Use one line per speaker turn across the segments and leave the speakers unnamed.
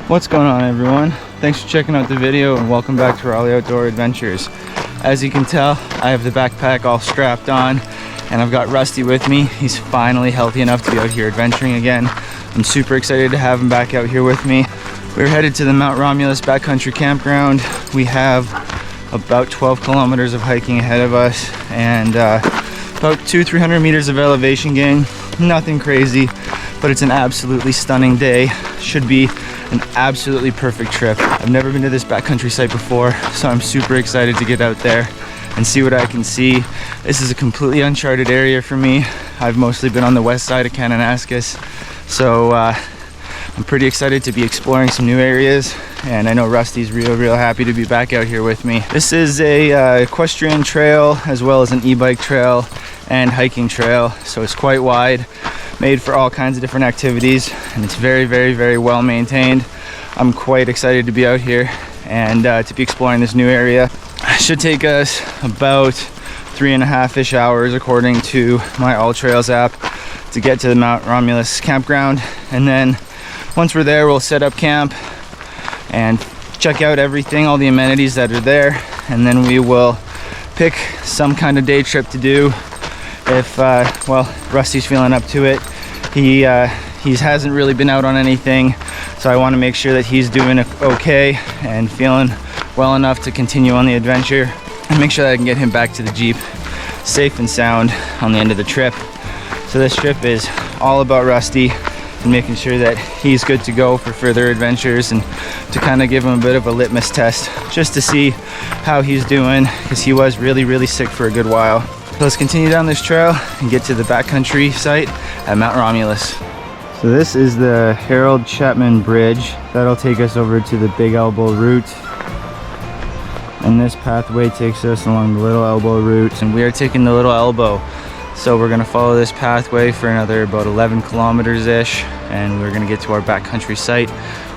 What's going on, everyone? Thanks for checking out the video and welcome back to Rawleigh Outdoor Adventures. As you can tell, I have the backpack all strapped on and I've got Rusty with me. He's finally healthy enough to be out here adventuring again. I'm super excited to have him back out here with me. We're headed to the Mount Romulus Backcountry campground. We have about 12 kilometers of hiking ahead of us and about 200-300 meters of elevation gain. Nothing crazy, but it's an absolutely stunning day. Should be an absolutely perfect trip. I've never been to this backcountry site before, so I'm super excited to get out there and see what I can see. This is a completely uncharted area for me. I've mostly been on the west side of Kananaskis, so I'm pretty excited to be exploring some new areas, and I know Rusty's real happy to be back out here with me. This is a equestrian trail as well as an e-bike trail and hiking trail, so it's quite wide, made for all kinds of different activities, and it's very well maintained. I'm quite excited to be out here and to be exploring this new area. It should take us about 3.5-ish hours according to my All Trails app to get to the Mount Romulus campground, and then once we're there we'll set up camp and check out everything, all the amenities that are there, and then we will pick some kind of day trip to do if well, Rusty's feeling up to it. He hasn't really been out on anything, so I want to make sure that he's doing okay and feeling well enough to continue on the adventure, and make sure that I can get him back to the Jeep safe and sound on the end of the trip. So this trip is all about Rusty and making sure that he's good to go for further adventures, and to kind of give him a bit of a litmus test just to see how he's doing, because he was really sick for a good while. So let's continue down this trail and get to the backcountry site at Mount Romulus. So this is the Harold Chapman Bridge. That'll take us over to the Big Elbow route. And this pathway takes us along the Little Elbow route. And we are taking the Little Elbow. So we're gonna follow this pathway for another about 11 kilometers-ish. And we're gonna get to our backcountry site.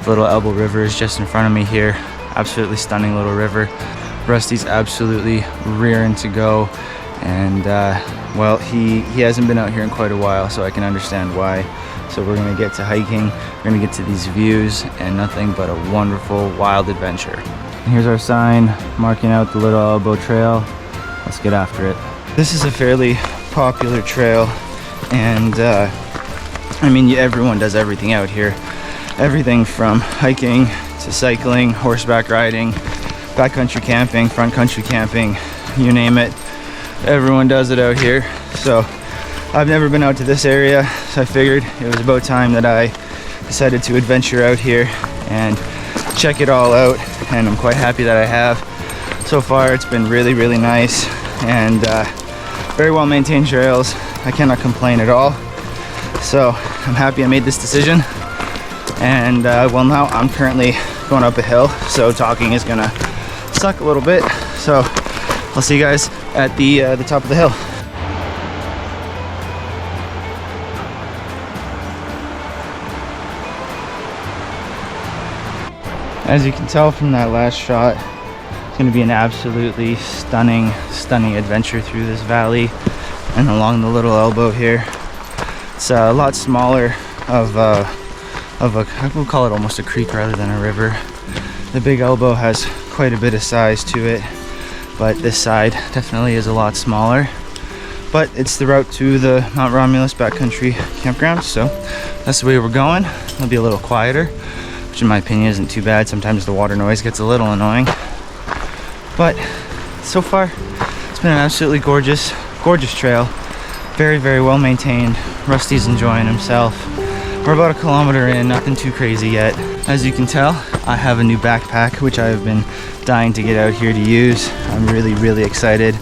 The Little Elbow River is just in front of me here. Absolutely stunning little river. Rusty's absolutely rearing to go. And well, he hasn't been out here in quite a while, so I can understand why. So we're gonna get to hiking, we're gonna get to these views, and nothing but a wonderful wild adventure. And here's our sign marking out the Little Elbow Trail. Let's get after it. This is a fairly popular trail, and I mean, everyone does everything out here. Everything from hiking to cycling, horseback riding, backcountry camping, front country camping, you name it. Everyone does it out here. So I've never been out to this area, so I figured it was about time that I decided to adventure out here and check it all out, and I'm quite happy that I have. So far it's been really nice, and very well maintained trails. I cannot complain at all, so I'm happy I made this decision. And well, now I'm currently going up a hill, so talking is gonna suck a little bit, so I'll see you guys at the top of the hill. As you can tell from that last shot, it's going to be an absolutely stunning adventure through this valley and along the Little Elbow here. It's a lot smaller of a, I would call it almost a creek rather than a river. The Big Elbow has quite a bit of size to it, but this side definitely is a lot smaller. But it's the route to the Mount Romulus Backcountry campground, so that's the way we're going. It'll be a little quieter, which in my opinion isn't too bad. Sometimes the water noise gets a little annoying, but so far it's been an absolutely gorgeous trail. Very well maintained. Rusty's enjoying himself. We're about 1 kilometer in, nothing too crazy yet. As you can tell, I have a new backpack, which I have been dying to get out here to use. I'm really excited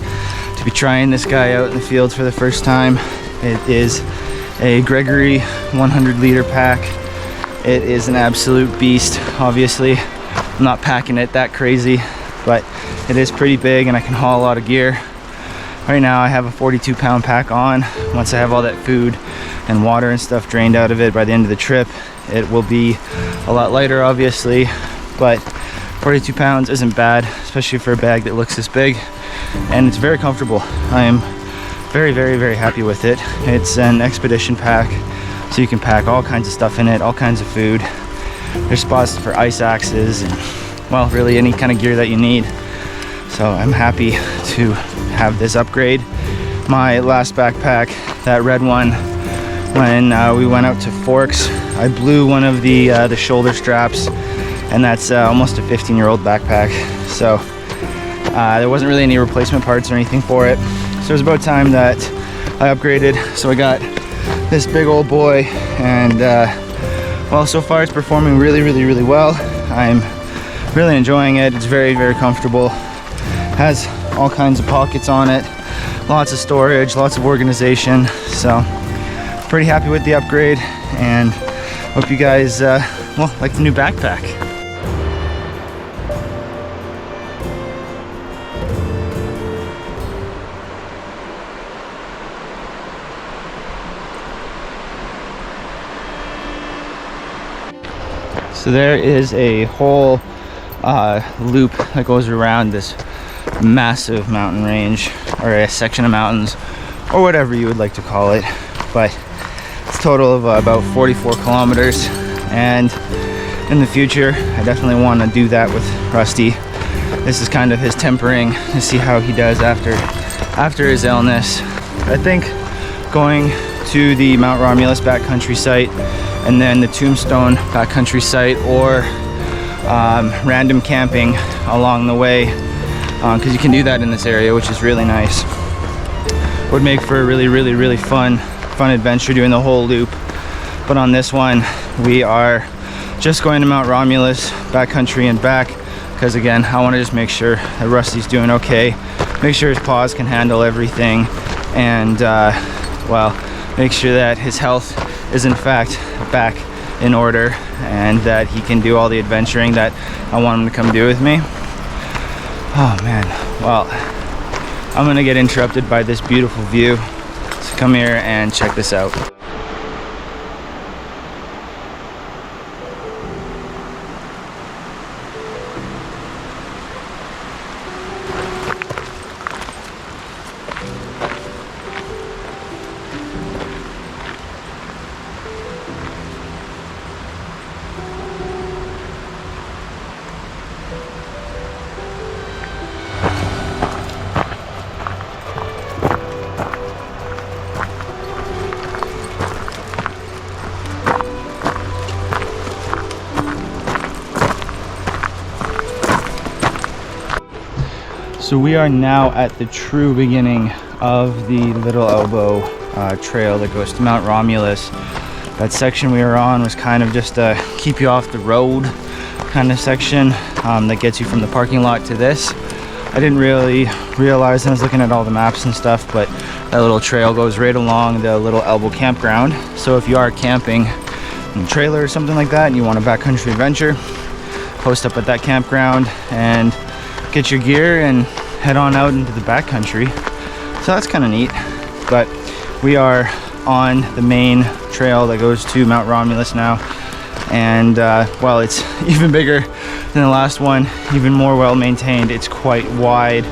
to be trying this guy out in the field for the first time. It is a Gregory 100-liter pack. It is an absolute beast. Obviously, I'm not packing it that crazy, but it is pretty big and I can haul a lot of gear. Right now I have a 42-pound pack on. Once I have all that food and water and stuff drained out of it by the end of the trip, it will be a lot lighter, obviously, but 42 pounds isn't bad, especially for a bag that looks this big, and it's very comfortable. I am very happy with it. It's an expedition pack, so you can pack all kinds of stuff in it, all kinds of food. There's spots for ice axes and, well, really any kind of gear that you need. So I'm happy to have this upgrade. My last backpack, that red one, when we went out to Forks, I blew one of the shoulder straps, and that's almost a 15-year-old backpack. So there wasn't really any replacement parts or anything for it. So it was about time that I upgraded. So I got this big old boy, and well, so far it's performing really well. I'm really enjoying it. It's very comfortable. Has all kinds of pockets on it, lots of storage, lots of organization. So pretty happy with the upgrade, and hope you guys well, like the new backpack. So there is a whole loop that goes around this massive mountain range, or a section of mountains, or whatever you would like to call it. But it's a total of about 44 kilometers. And in the future, I definitely want to do that with Rusty. This is kind of his tempering, to see how he does after his illness. I think going to the Mount Romulus Backcountry site, and then the Tombstone Backcountry site, or random camping along the way, because you can do that in this area, which is really nice. Would make for a really fun adventure doing the whole loop. But on this one, we are just going to Mount Romulus Backcountry and back, because again, I want to just make sure that Rusty's doing okay, make sure his paws can handle everything, and well, make sure that his health is in fact back in order, and that he can do all the adventuring that I want him to come do with me. Oh man, well, I'm gonna get interrupted by this beautiful view, so come here and check this out. So we are now at the true beginning of the Little Elbow trail that goes to Mount Romulus. That section we were on was kind of just a keep you off the road kind of section that gets you from the parking lot to this. I didn't really realize, I was looking at all the maps and stuff, but that little trail goes right along the Little Elbow campground. So if you are camping in a trailer or something like that and you want a backcountry adventure, post up at that campground and get your gear and head on out into the backcountry. So that's kind of neat. But we are on the main trail that goes to Mount Romulus now, and well, it's even bigger than the last one, even more well maintained. It's quite wide.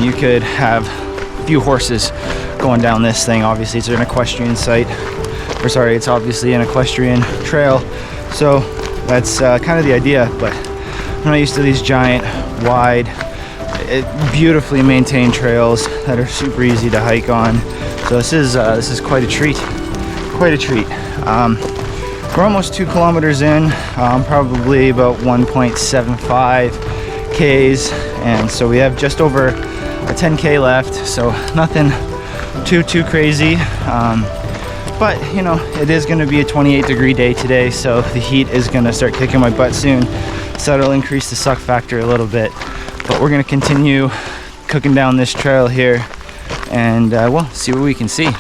You could have a few horses going down this thing. Obviously it's an equestrian site, or sorry, it's obviously an equestrian trail, so that's kind of the idea. But I'm not used to these giant, wide, beautifully maintained trails that are super easy to hike on. So this is quite a treat. Quite a treat. We're almost 2 kilometers in, probably about 1.75 Ks, and so we have just over a 10K left. So nothing too crazy. But you know, it is going to be a 28-degree day today, so the heat is going to start kicking my butt soon. So it'll increase the suck factor a little bit. But we're going to continue cooking down this trail here, and well, see what we can see.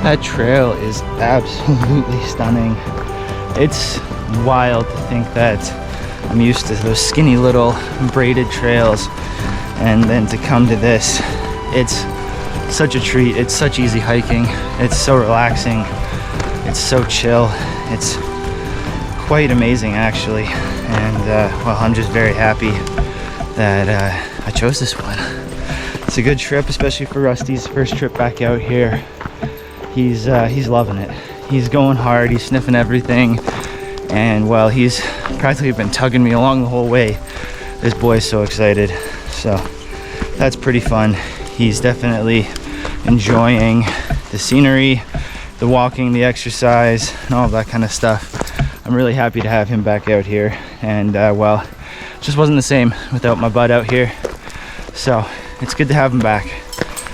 That trail is absolutely stunning. It's wild to think that I'm used to those skinny little braided trails, and then to come to this, it's such a treat. It's such easy hiking. It's so relaxing. It's so chill. It's quite amazing, actually. And well, I'm just very happy that I chose this one. It's a good trip, especially for Rusty's first trip back out here. He's loving it. He's going hard. He's sniffing everything. And well, he's practically been tugging me along the whole way. This boy's so excited. So that's pretty fun. He's definitely enjoying the scenery, the walking, the exercise, and all of that kind of stuff. I'm really happy to have him back out here. And well, it just wasn't the same without my bud out here. So it's good to have him back.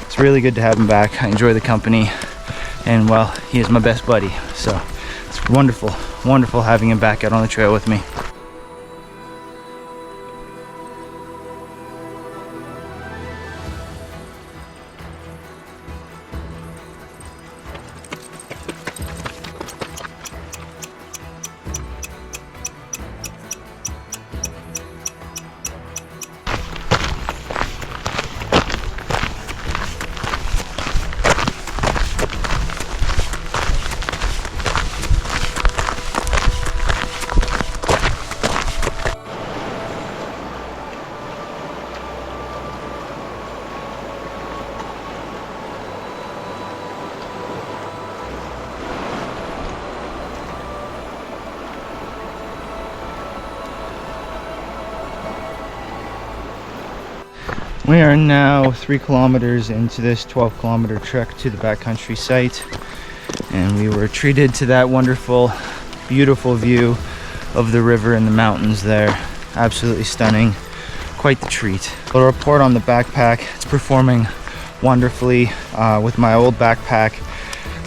It's really good to have him back. I enjoy the company. And well, he is my best buddy. So it's wonderful, wonderful having him back out on the trail with me. We are now 3 kilometers into this 12-kilometer trek to the backcountry site, and we were treated to that wonderful, beautiful view of the river and the mountains there. Absolutely stunning. Quite the treat. A report on the backpack. It's performing wonderfully. With my old backpack,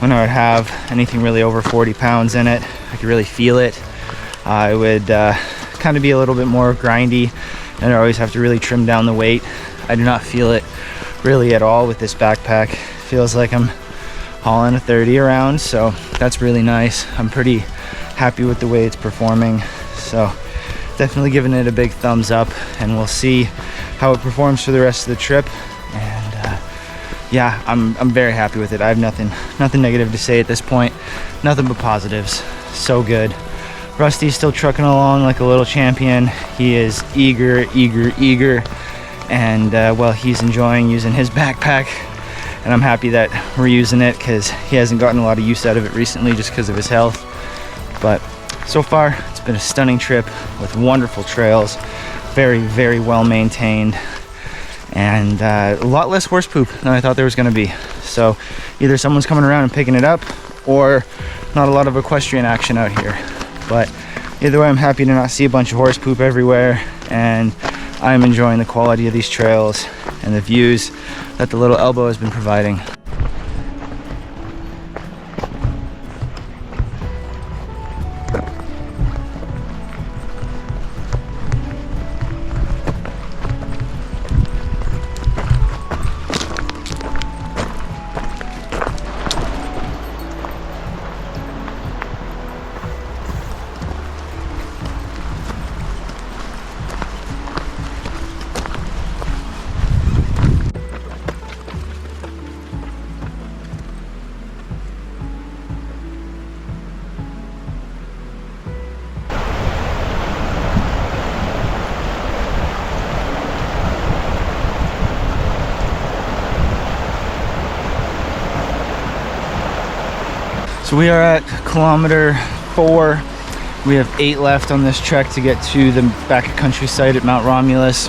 when I would have anything really over 40 pounds in it, I could really feel it. It would kind of be a little bit more grindy, and I always have to really trim down the weight. I do not feel it really at all with this backpack. Feels like I'm hauling a 30 around, so that's really nice. I'm pretty happy with the way it's performing, so definitely giving it a big thumbs up, and we'll see how it performs for the rest of the trip. And yeah, I'm very happy with it. I have nothing negative to say at this point. Nothing but positives. So good. Rusty's still trucking along like a little champion. He is eager, and well, he's enjoying using his backpack, and I'm happy that we're using it because he hasn't gotten a lot of use out of it recently just because of his health. But so far, it's been a stunning trip with wonderful trails, very, very well maintained, and a lot less horse poop than I thought there was going to be. So either someone's coming around and picking it up, or not a lot of equestrian action out here. But either way, I'm happy to not see a bunch of horse poop everywhere, and I'm enjoying the quality of these trails and the views that the little elbow has been providing. So we are at kilometer 4. We have 8 left on this trek to get to the backcountry site at Mount Romulus.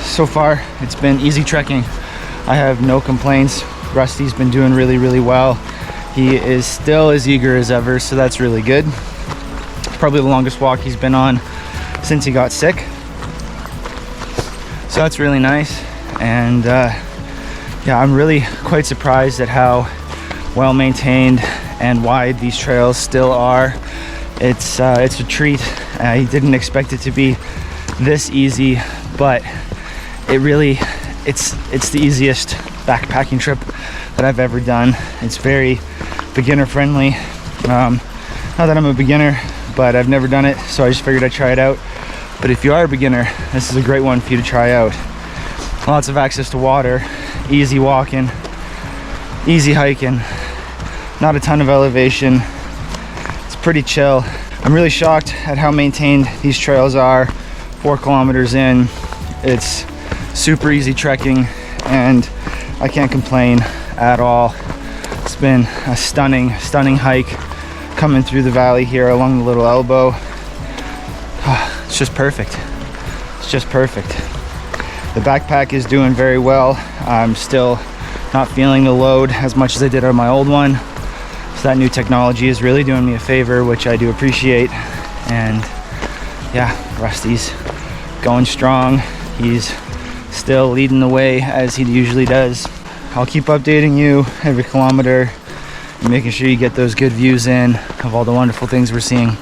So far, it's been easy trekking. I have no complaints. Rusty's been doing really, really well. He is still as eager as ever, so that's really good. Probably the longest walk he's been on since he got sick. So that's really nice. And yeah, I'm really quite surprised at how well maintained and wide these trails still are. It's a treat. I didn't expect it to be this easy, but it's the easiest backpacking trip that I've ever done. It's very beginner friendly. Not that I'm a beginner, but I've never done it, so I just figured I'd try it out. But if you are a beginner, this is a great one for you to try out. Lots of access to water, easy walking, easy hiking, not a ton of elevation. It's pretty chill. I'm really shocked at how maintained these trails are. 4 kilometers in, it's super easy trekking, and I can't complain at all. It's been a stunning hike coming through the valley here along the little elbow. It's just perfect. It's just perfect. The backpack is doing very well. I'm still not feeling the load as much as I did on my old one. So that new technology is really doing me a favor, which I do appreciate. And yeah, Rusty's going strong. He's still leading the way as he usually does. I'll keep updating you every kilometer, making sure you get those good views in of all the wonderful things we're seeing.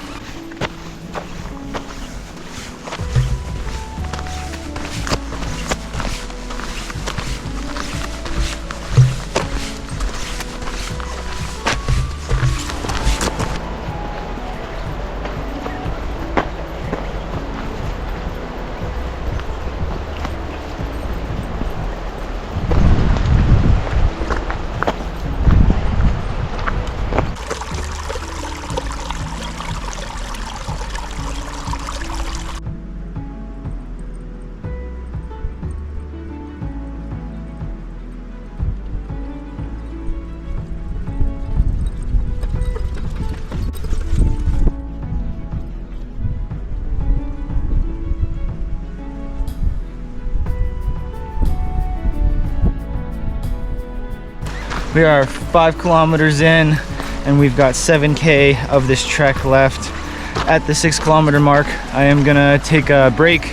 We are 5 kilometers in, and we've got 7K of this trek left. At the 6 kilometer mark, I am gonna take a break,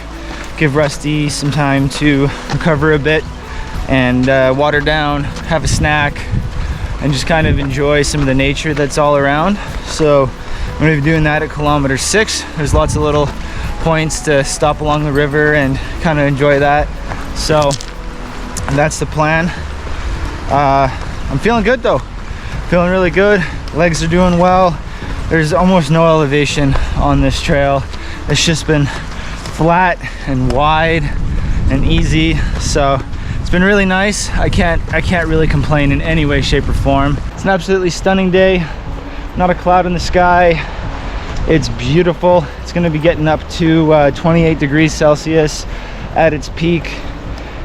give Rusty some time to recover a bit, and water down, have a snack, and just kind of enjoy some of the nature that's all around. So I'm gonna be doing that at kilometer 6. There's lots of little points to stop along the river and kind of enjoy that. So that's the plan. I'm feeling good though. Feeling really good. Legs are doing well. There's almost no elevation on this trail. It's just been flat and wide and easy. So it's been really nice. I can't really complain in any way, shape, or form. It's an absolutely stunning day. Not a cloud in the sky. It's beautiful. It's gonna be getting up to 28 degrees Celsius at its peak.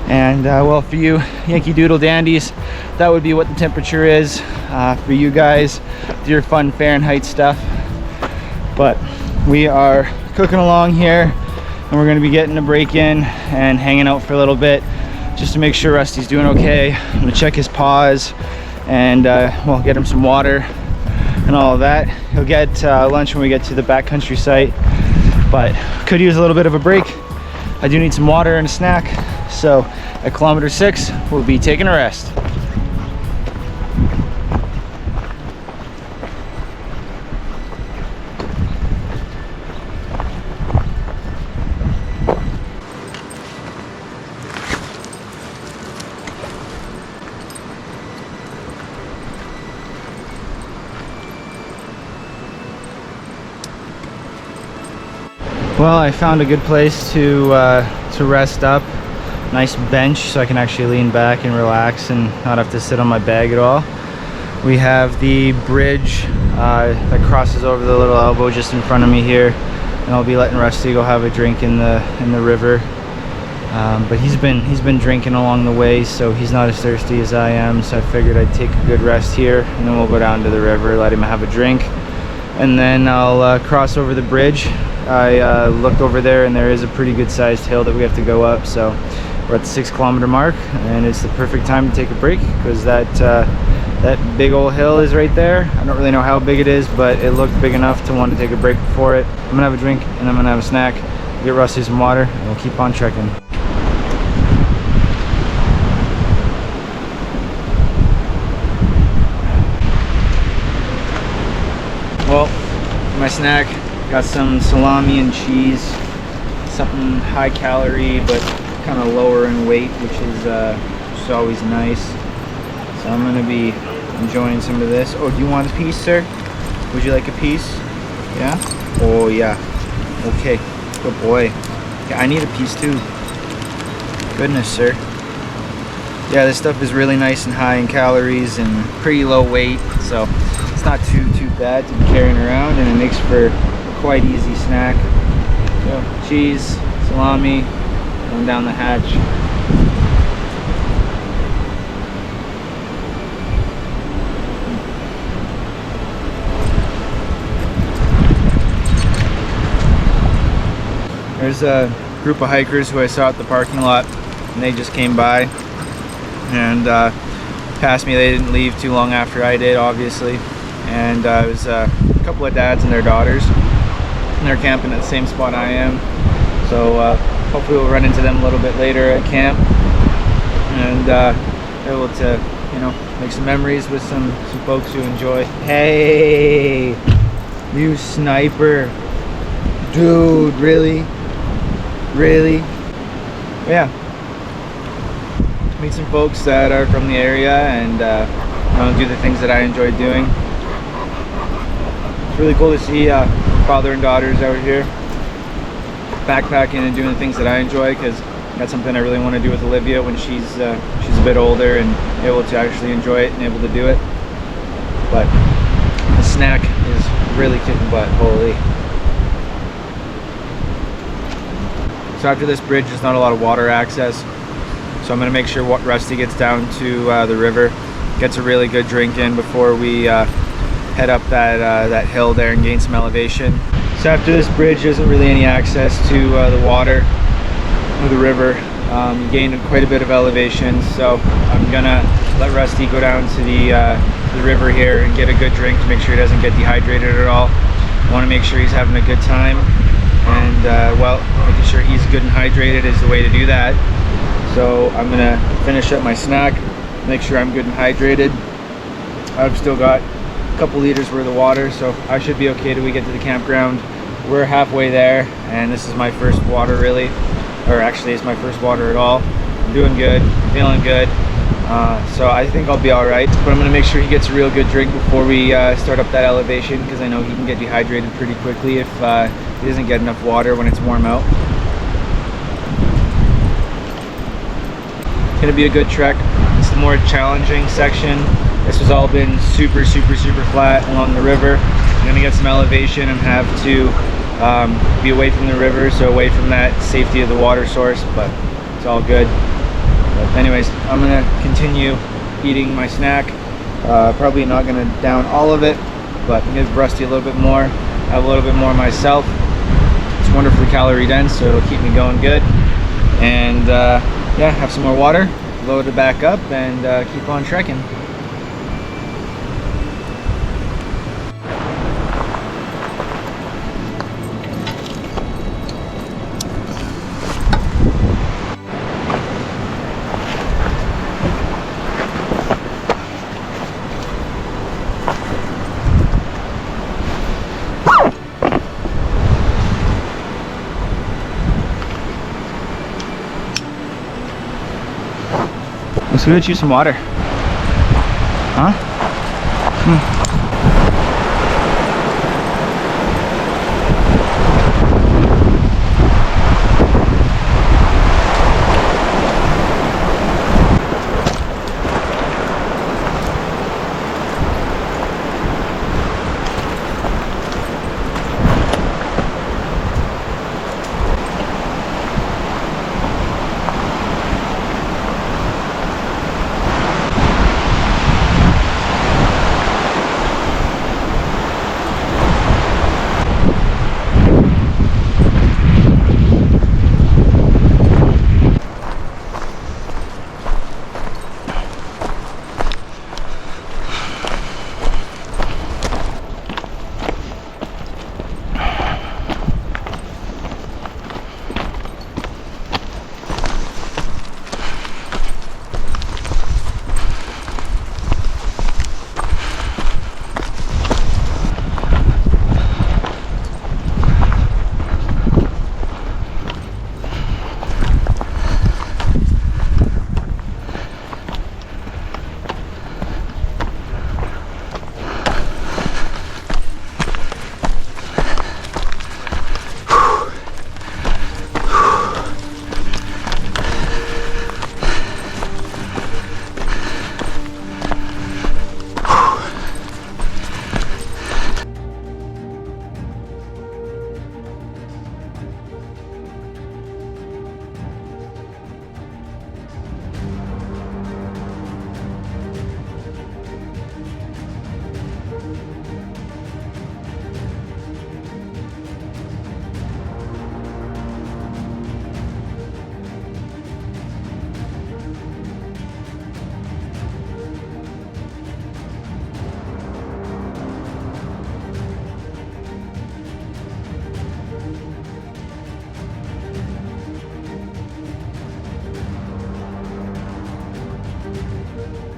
And well, for you Yankee Doodle dandies, that would be what the temperature is. For you guys, do your fun Fahrenheit stuff. But we are cooking along here, and we're gonna be getting a break in and hanging out for a little bit just to make sure Rusty's doing okay. I'm gonna check his paws and well, get him some water and all of that. He'll get lunch when we get to the backcountry site, but could use a little bit of a break. I do need some water and a snack. So at kilometer 6, we'll be taking a rest. Well, I found a good place to rest up. Nice bench so I can actually lean back and relax and not have to sit on my bag at all. We have the bridge that crosses over the little elbow just in front of me here, and I'll be letting Rusty go have a drink in the river. But he's been drinking along the way, so he's not as thirsty as I am. So I figured I'd take a good rest here, and then we'll go down to the river, let him have a drink, and then I'll cross over the bridge. I looked over there, and there is a pretty good sized hill that we have to go up. So we're at the 6 kilometer mark, and it's the perfect time to take a break because that big old hill is right there. I don't really know how big it is, but it looked big enough to want to take a break before it. I'm gonna have a drink, and I'm gonna have a snack, get Rusty some water, and we'll keep on trekking. Well, for my snack, got some salami and cheese, something high calorie but kind of lower in weight, which is always nice. So I'm gonna be enjoying some of this. Oh, do you want a piece, sir? Would you like a piece? Yeah? Oh yeah. Okay. Good boy. Okay, I need a piece too. Goodness, sir. Yeah, this stuff is really nice and high in calories and pretty low weight, so it's not too bad to be carrying around, and it makes for a quite easy snack. So, cheese, salami, going down the hatch. There's a group of hikers who I saw at the parking lot, and they just came by and passed me. They didn't leave too long after I did, obviously, and it was a couple of dads and their daughters, and they're camping at the same spot I am. So hopefully we'll run into them a little bit later at camp, and able to, you know, make some memories with some folks who enjoy. Hey, you sniper, dude! Really? Yeah. Meet some folks that are from the area and you know, do the things that I enjoy doing. It's really cool to see father and daughters out here backpacking and doing the things that I enjoy, because that's something I really want to do with Olivia when she's a bit older and able to actually enjoy it and able to do it. But the snack is really kicking butt. Holy. So after this bridge, there's not a lot of water access, so I'm going to make sure Rusty gets down to the river, gets a really good drink in before we head up that hill there and gain some elevation. So after this bridge, there isn't really any access to the water or the river. You gain quite a bit of elevation, so I'm going to let Rusty go down to the river here and get a good drink to make sure he doesn't get dehydrated at all. I want to make sure he's having a good time. And well, making sure he's good and hydrated is the way to do that. So I'm gonna finish up my snack, make sure I'm good and hydrated. I've still got a couple liters worth of water, so I should be okay till we get to the campground. We're halfway there, and this is my first water really, or actually it's my first water at all. I'm doing good, feeling good. So I think I'll be all right, but I'm gonna make sure he gets a real good drink before we start up that elevation, because I know he can get dehydrated pretty quickly if he doesn't get enough water when it's warm out. It's gonna be a good trek. It's the more challenging section. This has all been super flat along the river. I'm gonna get some elevation and have to be away from the river, so away from that safety of the water source, but it's all good. But anyways, I'm gonna continue eating my snack. Probably not gonna down all of it, but give Rusty a little bit more, have a little bit more myself. It's wonderfully calorie dense, so it'll keep me going good. And yeah, have some more water, load it back up, and keep on trekking. Let's go get you some water. Huh?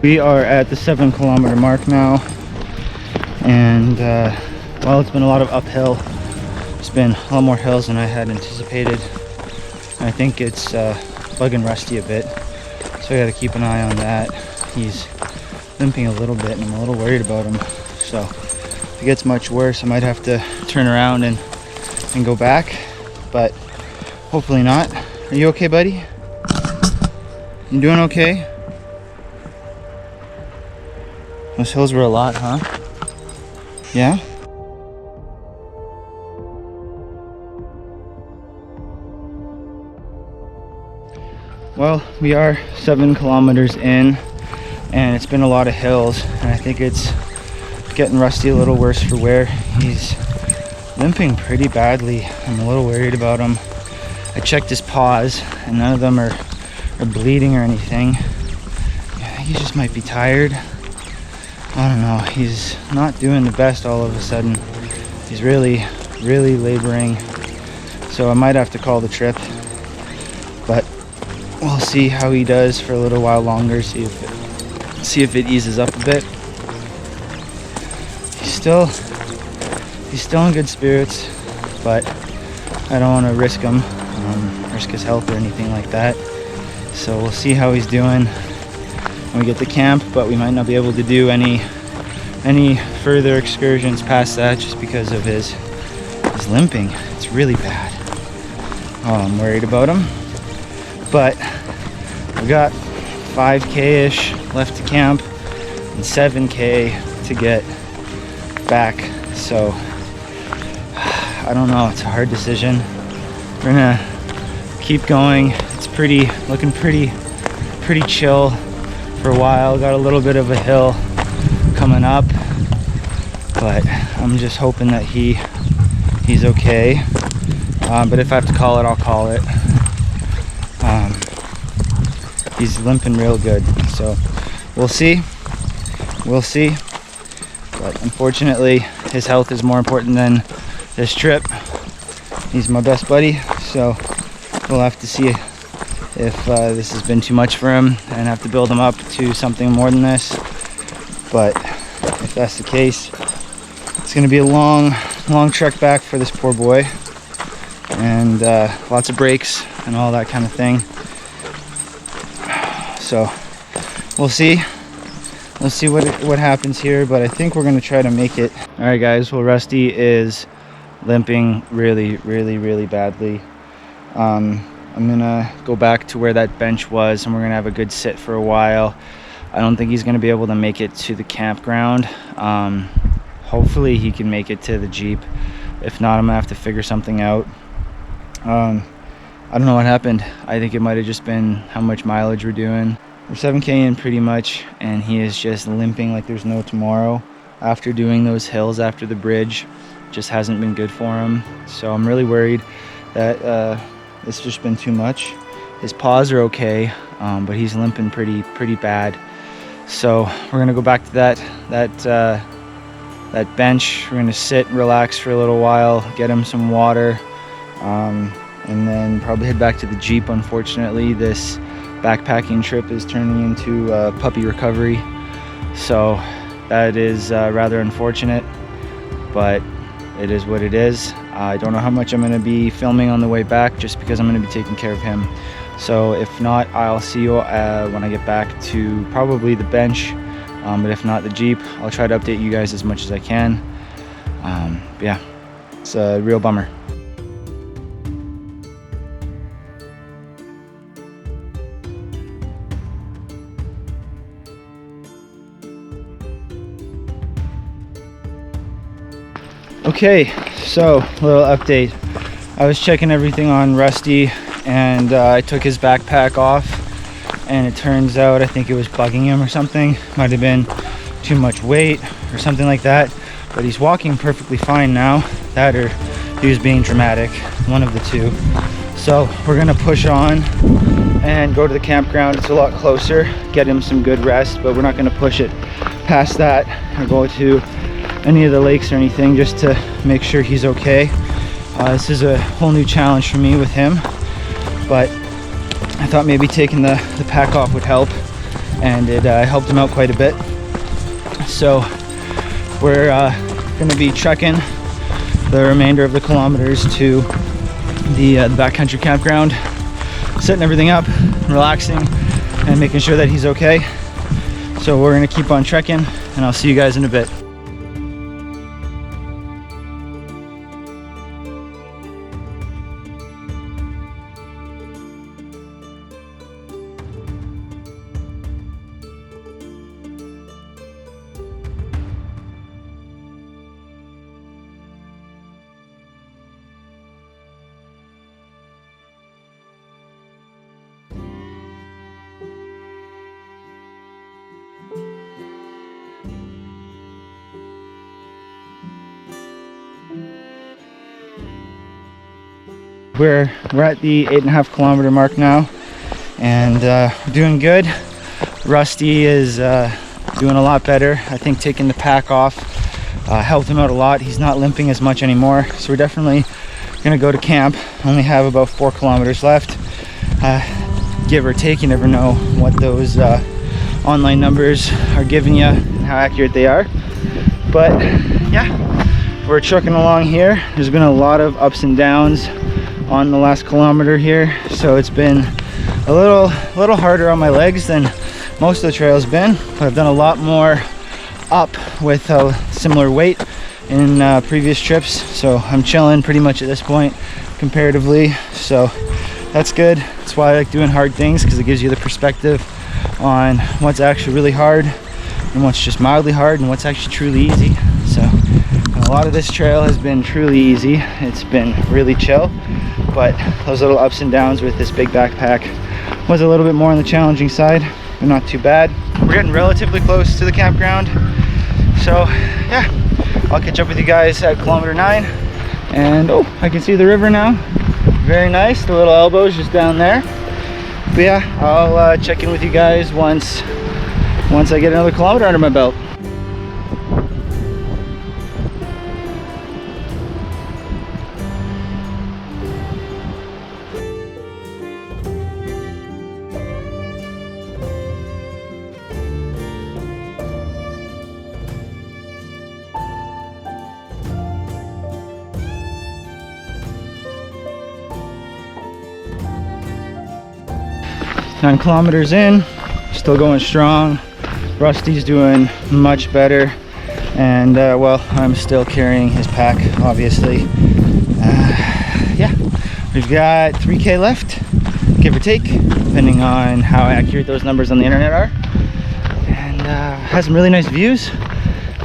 We are at the 7-kilometer mark now, and well, it's been a lot of uphill. It's been a lot more hills than I had anticipated. I think it's bugging Rusty a bit, so I got to keep an eye on that. He's limping a little bit and I'm a little worried about him. So if it gets much worse, I might have to turn around and go back, but hopefully not. Are you okay, buddy? You doing okay? Those hills were a lot, huh? Yeah? Well, we are 7 kilometers in, and it's been a lot of hills, and I think it's getting Rusty a little worse for wear. He's limping pretty badly. I'm a little worried about him. I checked his paws, and none of them are bleeding or anything. I think he just might be tired. I don't know. He's not doing the best all of a sudden. He's really laboring. So I might have to call the trip. But we'll see how he does for a little while longer. See if it eases up a bit. He's still in good spirits, but I don't want to risk him, risk his health or anything like that. So we'll see how he's doing when we get to camp, but we might not be able to do any further excursions past that just because of his limping. It's really bad. Oh, I'm worried about him, but we got 5K-ish left to camp and 7K to get back. So I don't know, it's a hard decision. We're gonna keep going. It's looking pretty chill for a while. Got a little bit of a hill coming up, but I'm just hoping that he's okay. But if I have to call it, I'll call it. He's limping real good, so we'll see. But unfortunately, his health is more important than this trip. He's my best buddy, so we'll have to see if this has been too much for him and have to build him up to something more than this. But if that's the case, it's going to be a long trek back for this poor boy, and lots of breaks and all that kind of thing. So we'll see. Let's see what happens here, but I think we're gonna try to make it. All right, guys. Well, Rusty is limping really badly. I'm gonna go back to where that bench was, and we're gonna have a good sit for a while. I don't think he's gonna be able to make it to the campground. Hopefully, he can make it to the Jeep. If not, I'm gonna have to figure something out. I don't know what happened. I think it might have just been how much mileage we're doing. We're 7K in pretty much, and he is just limping like there's no tomorrow. After doing those hills after the bridge, just hasn't been good for him. So I'm really worried that it's just been too much. His paws are okay, but he's limping pretty bad. So we're gonna go back to that bench. We're gonna sit and relax for a little while, get him some water, and then probably head back to the Jeep. Unfortunately, this backpacking trip is turning into puppy recovery, so that is rather unfortunate, but it is what it is. I don't know how much I'm going to be filming on the way back, just because I'm going to be taking care of him. So if not, I'll see you when I get back to probably the bench, but if not the Jeep, I'll try to update you guys as much as I can. But yeah, it's a real bummer. Okay, so little update. I was checking everything on Rusty, and I took his backpack off, and it turns out I think it was bugging him or something. Might have been too much weight or something like that, but he's walking perfectly fine now. That or he was being dramatic, one of the two. So we're gonna push on and go to the campground. It's a lot closer, get him some good rest, but we're not gonna push it past that or go to any of the lakes or anything, just to make sure he's okay. This is a whole new challenge for me with him, but I thought maybe taking the pack off would help. and it helped him out quite a bit. So we're gonna be trekking the remainder of the kilometers to the backcountry campground, setting everything up, relaxing, and making sure that he's okay. So we're gonna keep on trekking, and I'll see you guys in a bit. We're at the 8.5 kilometer mark now, and we're doing good. Rusty is doing a lot better. I think taking the pack off helped him out a lot. He's not limping as much anymore, so we're definitely gonna go to camp. Only have about 4 kilometers left, give or take. You never know what those online numbers are giving you and how accurate they are. But yeah, we're trucking along here. There's been a lot of ups and downs on the last kilometer here, so it's been a little harder on my legs than most of the trail's been, but I've done a lot more up with a similar weight in previous trips, so I'm chilling pretty much at this point comparatively, so that's good. That's why I like doing hard things, because it gives you the perspective on what's actually really hard and what's just mildly hard and what's actually truly easy. So a lot of this trail has been truly easy. It's been really chill, but those little ups and downs with this big backpack was a little bit more on the challenging side, but not too bad. We're getting relatively close to the campground, so yeah, I'll catch up with you guys at kilometer 9. And oh, I can see the river now. Very nice. The little elbow's just down there. But yeah, I'll check in with you guys once I get another kilometer under my belt. Nine kilometers in, still going strong. Rusty's doing much better, and well, I'm still carrying his pack, obviously. Yeah, we've got 3K left, give or take, depending on how accurate those numbers on the internet are. And has some really nice views.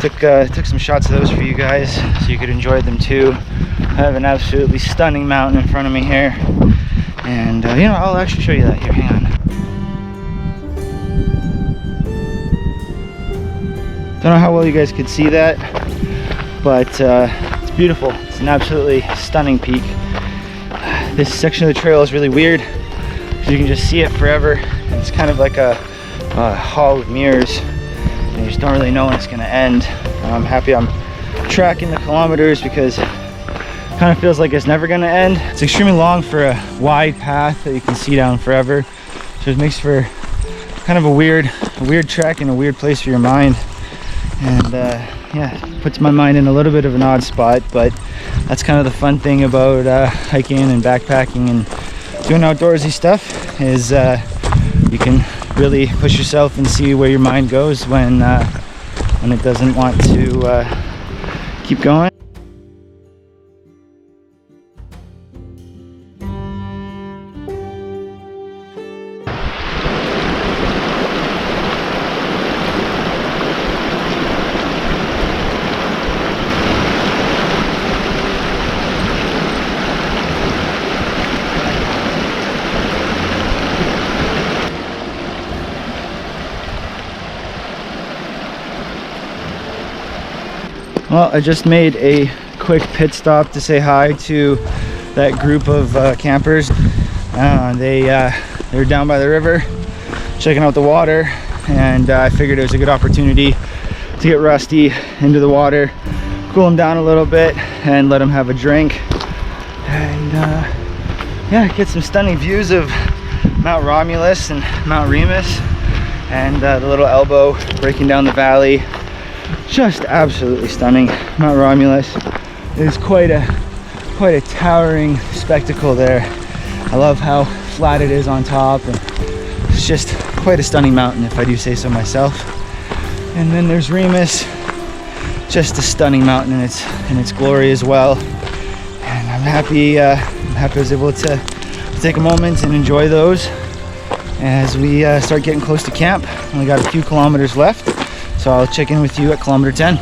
Took some shots of those for you guys so you could enjoy them too. I have an absolutely stunning mountain in front of me here, and you know, I'll actually show you that here. Hang on. Don't know how well you guys could see that, but it's beautiful. It's an absolutely stunning peak. This section of the trail is really weird because you can just see it forever. It's kind of like a hall of mirrors, and you just don't really know when it's going to end. I'm happy I'm tracking the kilometers because it kind of feels like it's never going to end. It's extremely long for a wide path that you can see down forever, so it makes for kind of a weird trek and a weird place for your mind. And yeah, puts my mind in a little bit of an odd spot, but that's kind of the fun thing about hiking and backpacking and doing outdoorsy stuff, is you can really push yourself and see where your mind goes when it doesn't want to keep going. Well, I just made a quick pit stop to say hi to that group of campers. They're down by the river checking out the water, and I figured it was a good opportunity to get Rusty into the water, cool him down a little bit, and let him have a drink. And yeah, get some stunning views of Mount Romulus and Mount Remus. and the little elbow breaking down the valley. Just absolutely stunning. Mount Romulus is quite a towering spectacle there. I love how flat it is on top, and it's just quite a stunning mountain, if I do say so myself. And then there's Remus, just a stunning mountain in its glory as well. And I'm happy I was able to take a moment and enjoy those as we start getting close to camp. Only got a few kilometers left, so I'll check in with you at kilometer 10.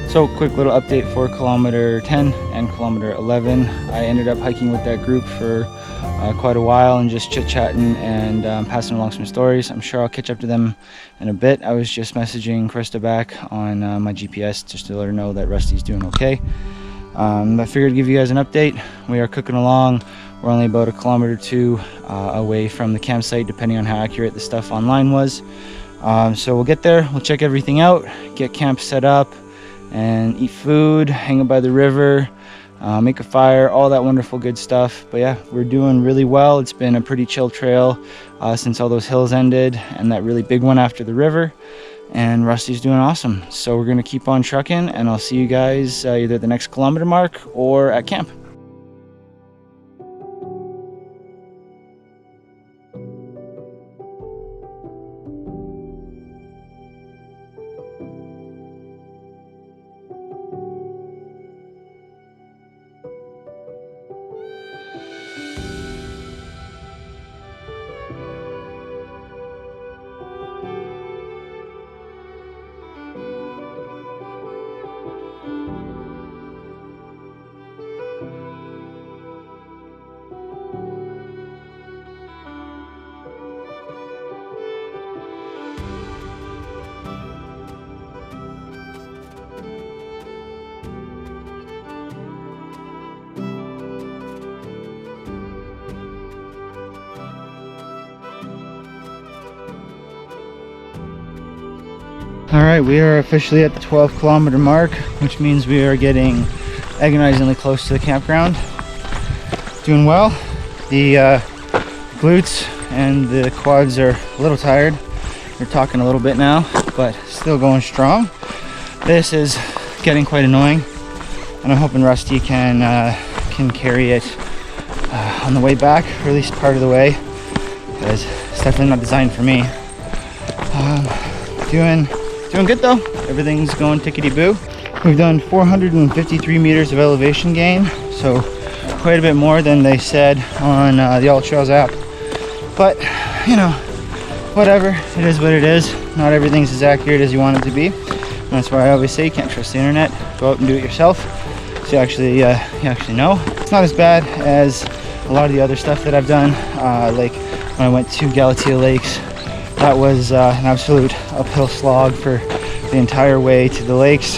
So quick little update for kilometer 10 and kilometer 11. I ended up hiking with that group for quite a while and just chit-chatting and passing along some stories. I'm sure I'll catch up to them in a bit. I was just messaging Krista back on my GPS just to let her know that Rusty's doing okay. I figured I'd give you guys an update. We are cooking along. We're only about a kilometer or two away from the campsite, depending on how accurate the stuff online was. So we'll get there, we'll check everything out, get camp set up, and eat food, hang out by the river, make a fire, all that wonderful good stuff. But yeah, we're doing really well. It's been a pretty chill trail since all those hills ended and that really big one after the river, and Rusty's doing awesome. So we're gonna keep on trucking, and I'll see you guys either the next kilometer mark or at camp. All right, we are officially at the 12-kilometer mark, which means we are getting agonizingly close to the campground. Doing well. The glutes and the quads are a little tired. They're talking a little bit now, but still going strong. This is getting quite annoying, and I'm hoping Rusty can carry it on the way back, or at least part of the way, because it's definitely not designed for me. Doing good though. Everything's going tickety-boo. We've done 453 meters of elevation gain, so quite a bit more than they said on the All Trails app. But, you know, whatever. It is what it is. Not everything's as accurate as you want it to be. And that's why I always say you can't trust the internet. Go out and do it yourself, so you actually know. It's not as bad as a lot of the other stuff that I've done. Like when I went to Galatea Lakes, that was an absolute uphill slog for the entire way to the lakes,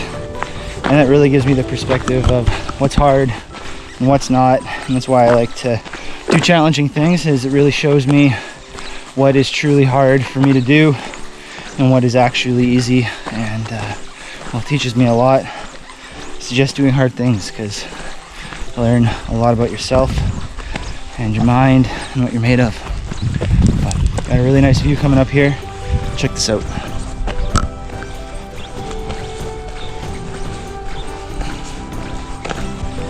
and that really gives me the perspective of what's hard and what's not. And that's why I like to do challenging things, is it really shows me what is truly hard for me to do and what is actually easy, and well, it teaches me a lot. It's just doing hard things, because you learn a lot about yourself and your mind and what you're made of. Got a really nice view coming up here. Check this out.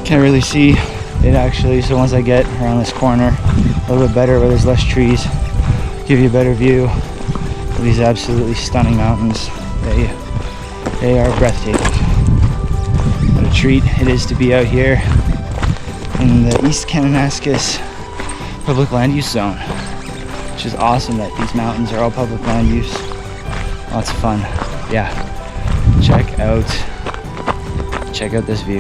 Can't really see it actually, so once I get around this corner a little bit better where there's less trees, give you a better view of these absolutely stunning mountains. They are breathtaking. a treat it is to be out here in the East Kananaskis public land use zone, which is awesome that these mountains are all public land use. Lots of fun. Yeah, check out this view.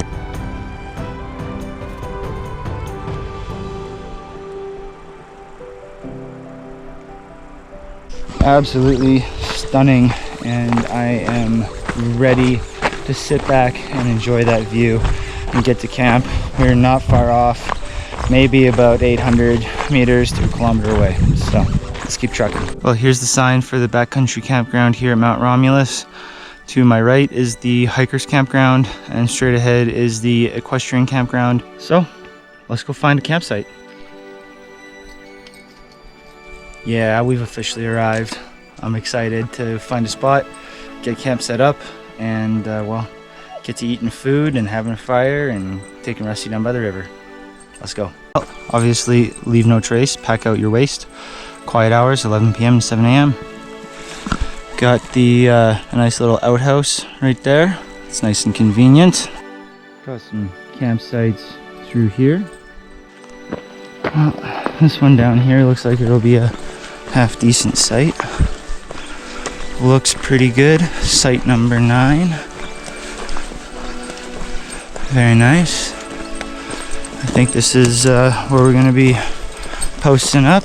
Absolutely stunning, and I am ready to sit back and enjoy that view and get to camp. We're not far off, maybe about 800 meters to a kilometer away, so let's keep trucking. Well, here's the sign for the backcountry campground here at Mount Romulus. To my right is the hikers campground, and straight ahead is the equestrian campground. So let's go find a campsite. Yeah, we've officially arrived. I'm excited to find a spot, get camp set up, and well, get to eating food and having a fire and taking Rusty down by the river. Let's go. Well, obviously, leave no trace, pack out your waste. Quiet hours, 11 p.m. to 7 a.m. Got the a nice little outhouse right there. It's nice and convenient. Got some campsites through here. Well, this one down here looks like it'll be a half decent site. Looks pretty good. Site number 9. Very nice. I think this is where we're gonna be posting up.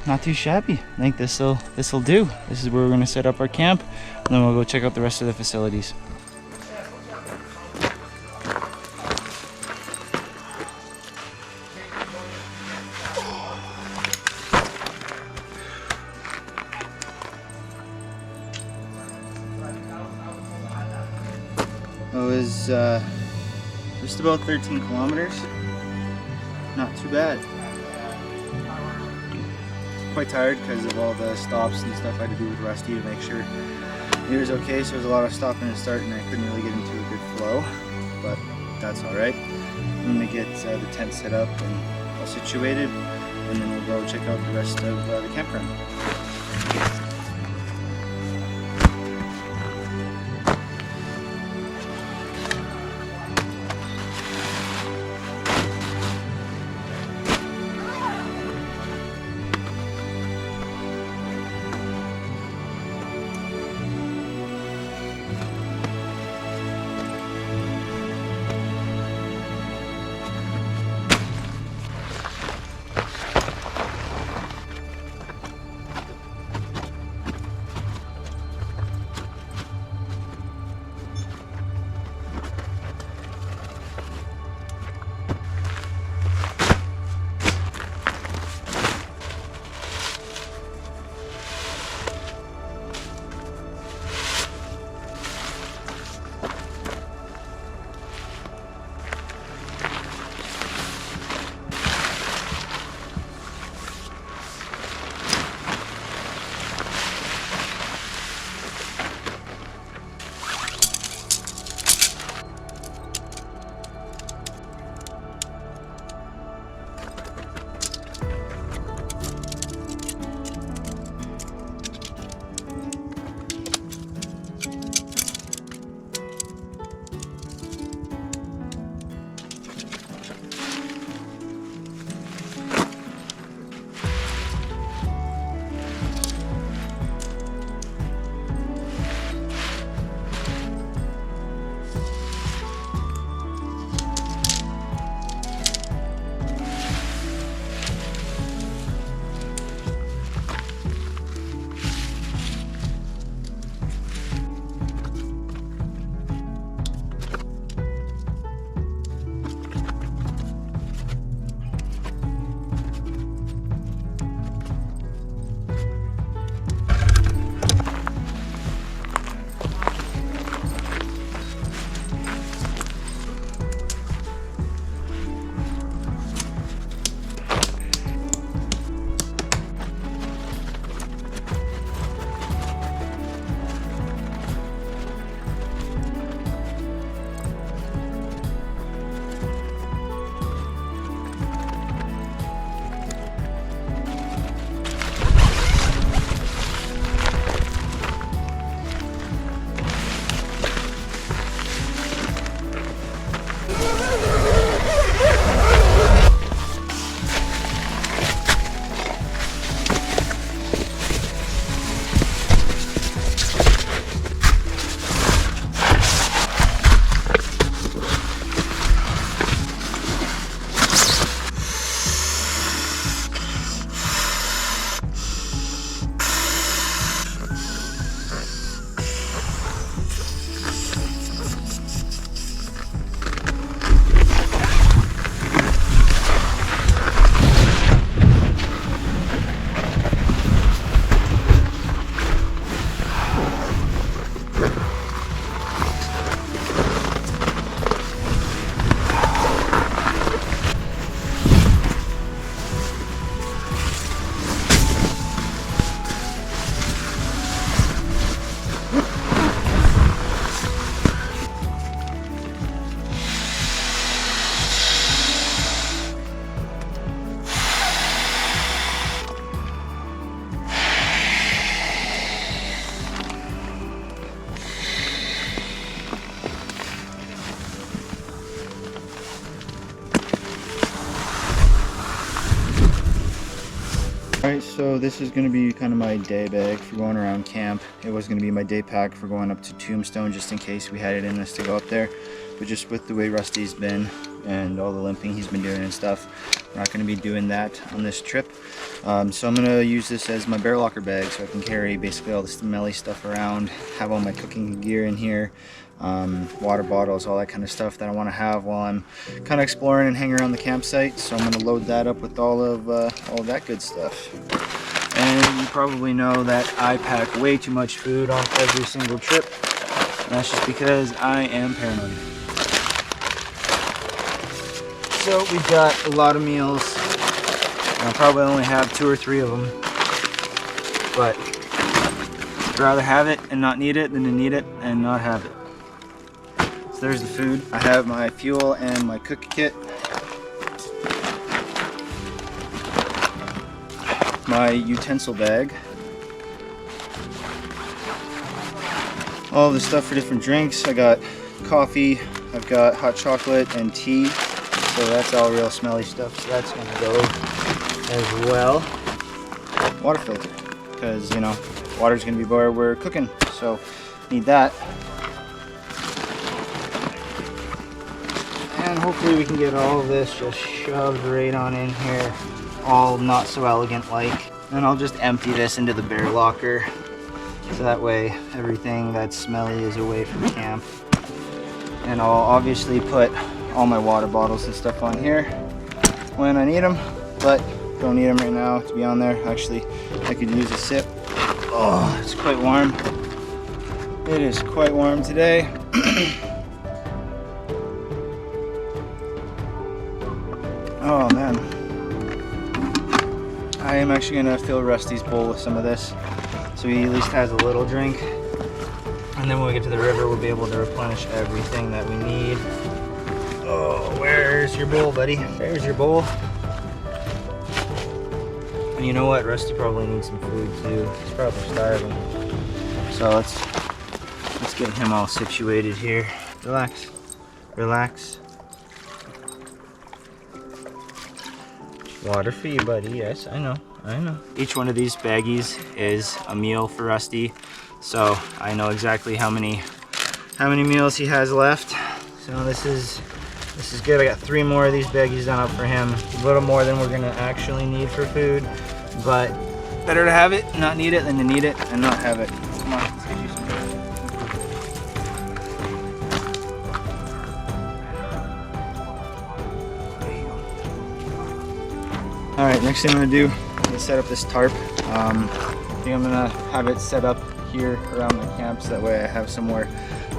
Not too shabby. I think this'll do. This is where we're gonna set up our camp, and then we'll go check out the rest of the facilities. It was just about 13 kilometers. Not too bad. Quite tired because of all the stops and stuff I had to do with Rusty to make sure he was okay. So there was a lot of stopping and starting. I couldn't really get into a good flow, but that's all right. I'm gonna get the tent set up and all situated, and then we'll go check out the rest of the campground. So this is going to be kind of my day bag for going around camp. It was going to be my day pack for going up to Tombstone just in case we had it in us to go up there. But just with the way Rusty's been and all the limping he's been doing and stuff, we're not going to be doing that on this trip. So I'm going to use this as my bear locker bag so I can carry basically all the smelly stuff around, have all my cooking gear in here, water bottles, all that kind of stuff that I want to have while I'm kind of exploring and hanging around the campsite. So I'm going to load that up with all of that good stuff. And you probably know that I pack way too much food on every single trip. And that's just because I am paranoid. So we've got a lot of meals. I'll probably only have 2 or 3 of them. But I'd rather have it and not need it than to need it and not have it. So there's the food. I have my fuel and my cookie kit. My utensil bag. All the stuff for different drinks. I got coffee, I've got hot chocolate and tea. So that's all real smelly stuff. So that's gonna go as well. Water filter, because you know, water's gonna be where we're cooking. So need that. And hopefully we can get all of this just shoved right on in here. All not so elegant like. And I'll just empty this into the bear locker. So that way everything that's smelly is away from camp. And I'll obviously put all my water bottles and stuff on here when I need them, but don't need them right now to be on there. Actually, I could use a sip. Oh, it's quite warm. It is quite warm today. Oh man. I am actually gonna fill Rusty's bowl with some of this so he at least has a little drink. And then when we get to the river, we'll be able to replenish everything that we need. Oh, where's your bowl, buddy? There's your bowl. And you know what? Rusty probably needs some food too. He's probably starving. So let's get him all situated here. Relax. Relax. Water for you, buddy. Yes, I know. I know. Each one of these baggies is a meal for Rusty. So I know exactly how many meals he has left. So this is good. I got 3 more of these baggies done up for him. A little more than we're gonna actually need for food, but better to have it, not need it, than to need it and not have it. Come on, let's get you some food. There you go. All right, next thing I'm gonna do is set up this tarp. I think I'm gonna have it set up here around my camp so that way I have somewhere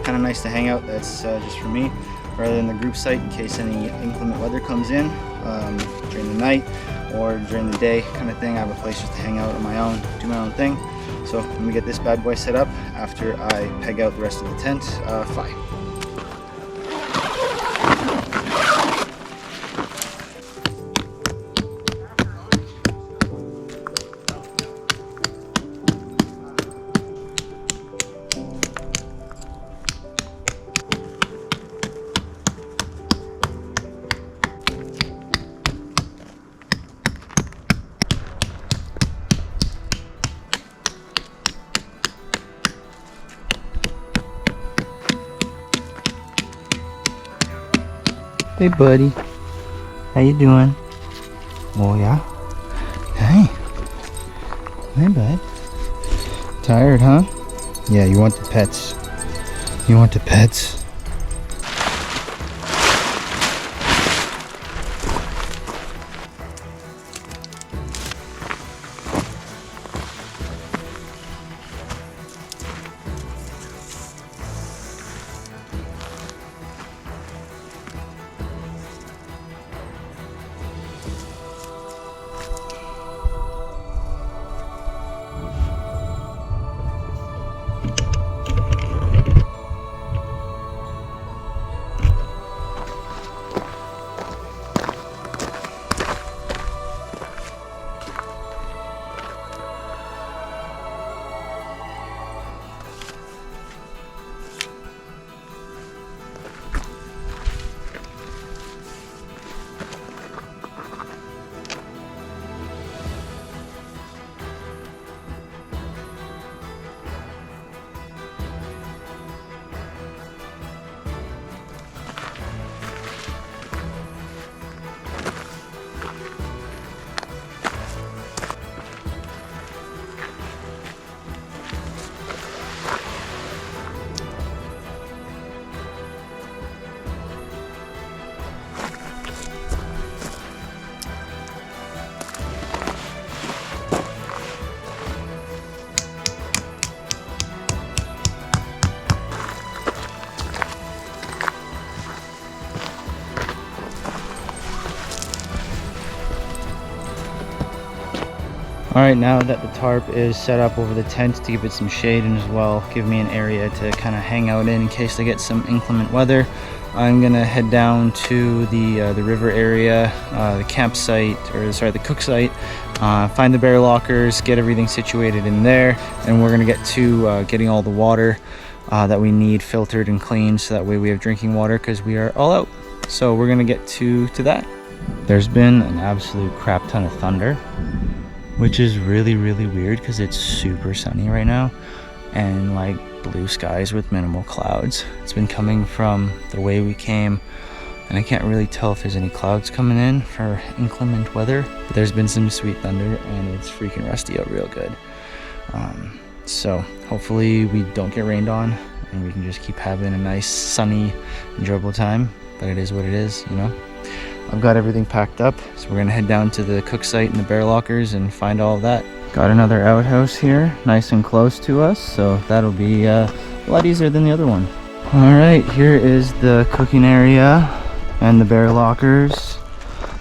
kind of nice to hang out that's just for me, rather than the group site in case any inclement weather comes in during the night or during the day kind of thing. I have a place just to hang out on my own, do my own thing. So let me get this bad boy set up after I peg out the rest of the tent. Fly. Hey buddy, how you doing? Oh yeah? Hey. Hey bud. Tired, huh? Yeah, you want the pets. You want the pets? All right, now that the tarp is set up over the tent to give it some shade and as well give me an area to kind of hang out in case I get some inclement weather, I'm gonna head down to the river area, the campsite, or sorry, the cook site, find the bear lockers, get everything situated in there, and we're gonna get to getting all the water that we need filtered and cleaned, so that way we have drinking water because we are all out. So we're gonna get to that. There's been an absolute crap ton of thunder, which is really weird because it's super sunny right now and like blue skies with minimal clouds. It's been coming from the way we came, and I can't really tell if there's any clouds coming in for inclement weather, but there's been some sweet thunder and it's freaking rusty out real good. So hopefully we don't get rained on and we can just keep having a nice sunny enjoyable time, but it is what it is, you know. I've got everything packed up, so we're gonna head down to the cook site and the bear lockers and find all of that. Got another outhouse here, nice and close to us, so that'll be a lot easier than the other one. All right, here is the cooking area and the bear lockers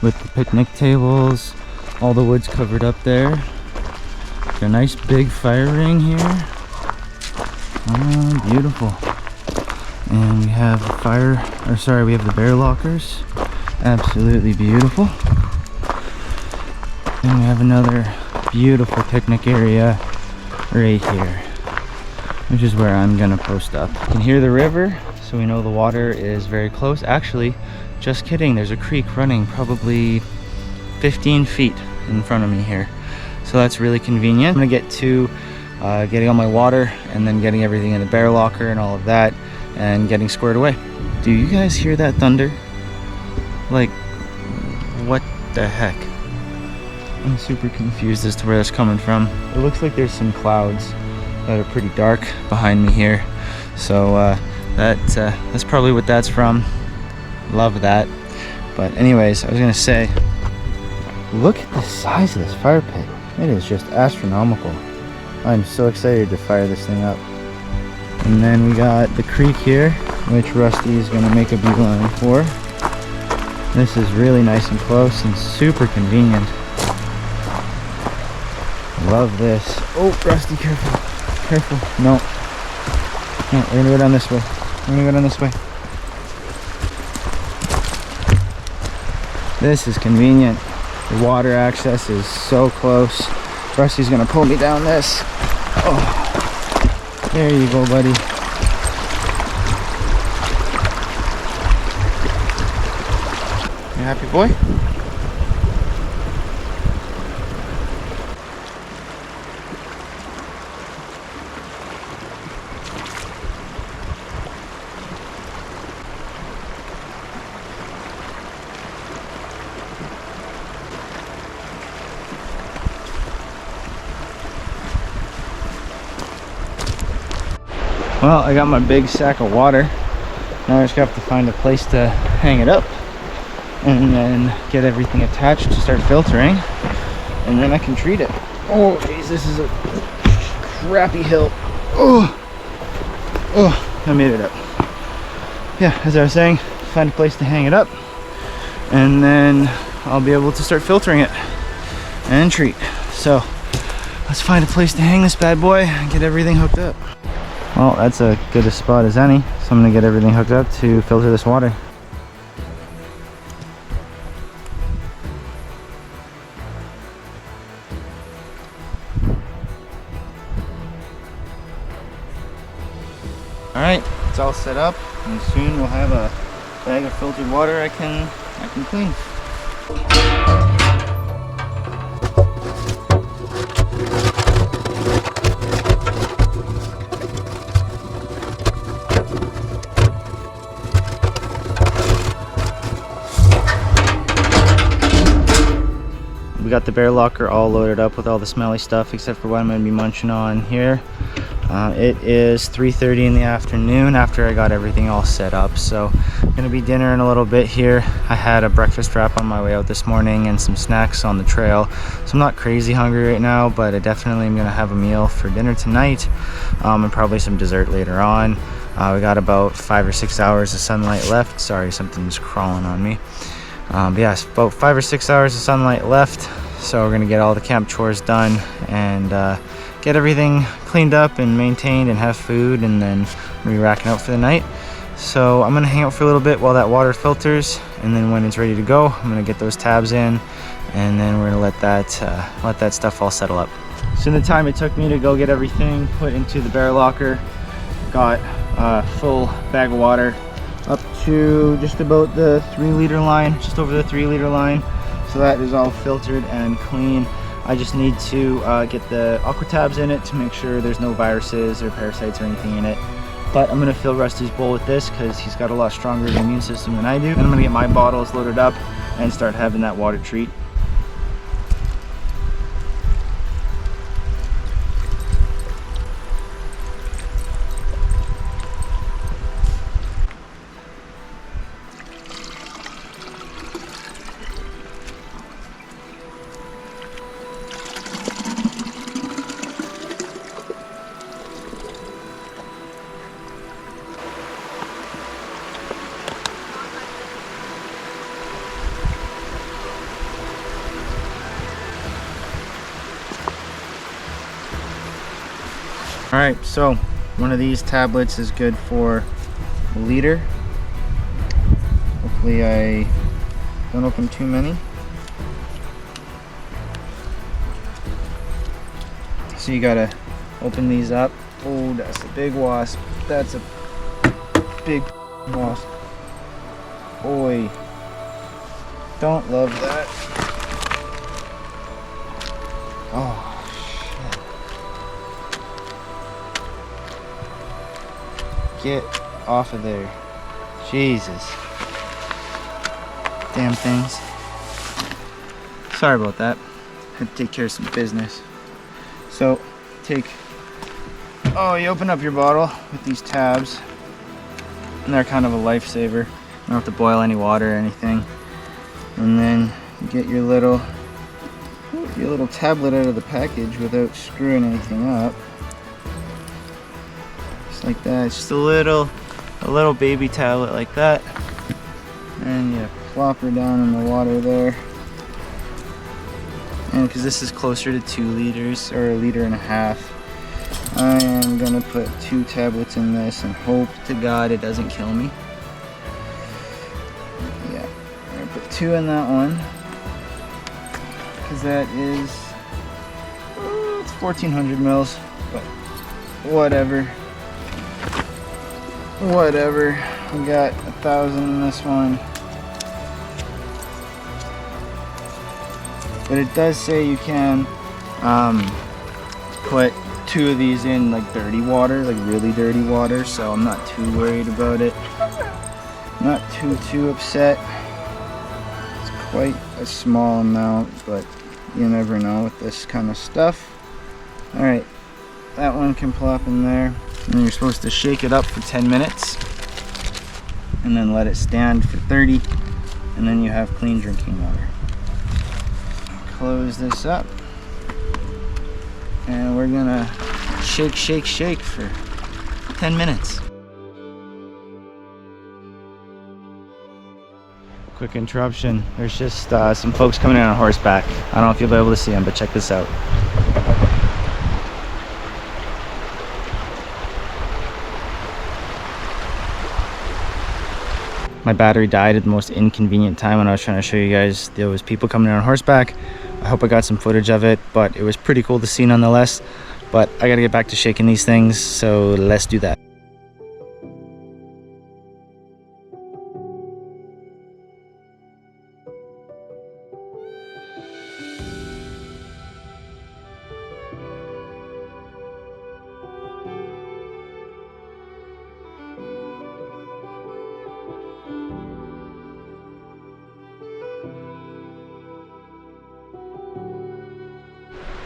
with the picnic tables, all the wood's covered up there. Got a nice big fire ring here. Oh, beautiful. And we have we have the bear lockers. Absolutely beautiful. And we have another beautiful picnic area right here, which is where I'm gonna post up. You can hear the river, so we know the water is very close. Actually, just kidding, there's a creek running probably 15 feet in front of me here, so that's really convenient. I'm gonna get to getting all my water and then getting everything in the bear locker and all of that and getting squared away. Do you guys hear that thunder? Like, what the heck? I'm super confused as to where that's coming from. It looks like there's some clouds that are pretty dark behind me here, so that's probably what that's from. Love that. But anyways, I was gonna say, look at the size of this fire pit. It is just astronomical. I'm so excited to fire this thing up. And then we got the creek here, which Rusty is gonna make a beeline for. This is really nice and close and super convenient. Love this. Oh, Rusty, careful. Careful. No, we're gonna go down this way. We're gonna go down this way. This is convenient. The water access is so close. Rusty's gonna pull me down this. Oh, there you go, buddy. You happy, boy? Well, I got my big sack of water. Now I just have to find a place to hang it up and then get everything attached to start filtering, and then I can treat it. Oh geez, this is a crappy hill. Oh, I made it up. Yeah, as I was saying, find a place to hang it up, and then I'll be able to start filtering it and treat. So let's find a place to hang this bad boy and get everything hooked up. Well, that's as good a spot as any, so I'm gonna get everything hooked up to filter this water. Alright, it's all set up, and soon we'll have a bag of filtered water I can clean. We got the bear locker all loaded up with all the smelly stuff except for what I'm going to be munching on here. It is 3:30 in the afternoon after I got everything all set up, so I'm going to be dinner in a little bit here. I had a breakfast wrap on my way out this morning and some snacks on the trail, so I'm not crazy hungry right now, but I definitely am going to have a meal for dinner tonight, and probably some dessert later on. We got about 5 or 6 hours of sunlight left. Sorry, something's crawling on me. But yeah, about 5 or 6 hours of sunlight left, so we're gonna get all the camp chores done and get everything cleaned up and maintained and have food, and then we'll be racking out for the night. So I'm gonna hang out for a little bit while that water filters, and then when it's ready to go, I'm gonna get those tabs in, and then we're gonna let that stuff all settle up. So in the time it took me to go get everything put into the bear locker, got a full bag of water up to just about the 3-liter line, just over the 3-liter line. So that is all filtered and clean. I just need to get the aqua tabs in it to make sure there's no viruses or parasites or anything in it. But I'm gonna fill Rusty's bowl with this because he's got a lot stronger immune system than I do. And I'm gonna get my bottles loaded up and start having that water treat. All right, so one of these tablets is good for a liter. Hopefully I don't open too many. So you gotta open these up. Oh, that's a big wasp. That's a big wasp. Boy, don't love that. Oh. Get off of there. Jesus. Damn things. Sorry about that. Had to take care of some business. So, you open up your bottle with these tabs, and they're kind of a lifesaver. You don't have to boil any water or anything. And then you get your little tablet out of the package without screwing anything up. Like that. It's just a little baby tablet like that, and you plop her down in the water there. And because this is closer to 2 liters or 1.5 liters, I am gonna put 2 tablets in this and hope to God it doesn't kill me. Yeah, I'm gonna put 2 in that one because that is it's 1400 mils, but whatever. Whatever, we got 1,000 in this one. But it does say you can put 2 of these in like dirty water, like really dirty water, so I'm not too worried about it. Not too upset. It's quite a small amount, but you never know with this kind of stuff. Alright, that one can plop in there. And you're supposed to shake it up for 10 minutes and then let it stand for 30, and then you have clean drinking water. Close this up, and we're gonna shake for 10 minutes. Quick interruption. There's just some folks coming in on horseback. I don't know if you'll be able to see them, but check this out. My battery died at the most inconvenient time when I was trying to show you guys there was people coming in on horseback. I hope I got some footage of it, but it was pretty cool to see nonetheless. But I gotta get back to shaking these things, so let's do that.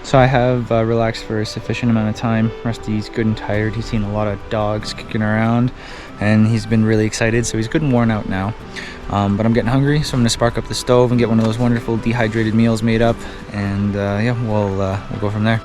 So I have relaxed for a sufficient amount of time. Rusty's good and tired. He's seen a lot of dogs kicking around and he's been really excited, so he's good and worn out now. But I'm getting hungry, so I'm gonna spark up the stove and get one of those wonderful dehydrated meals made up, and yeah, we'll go from there.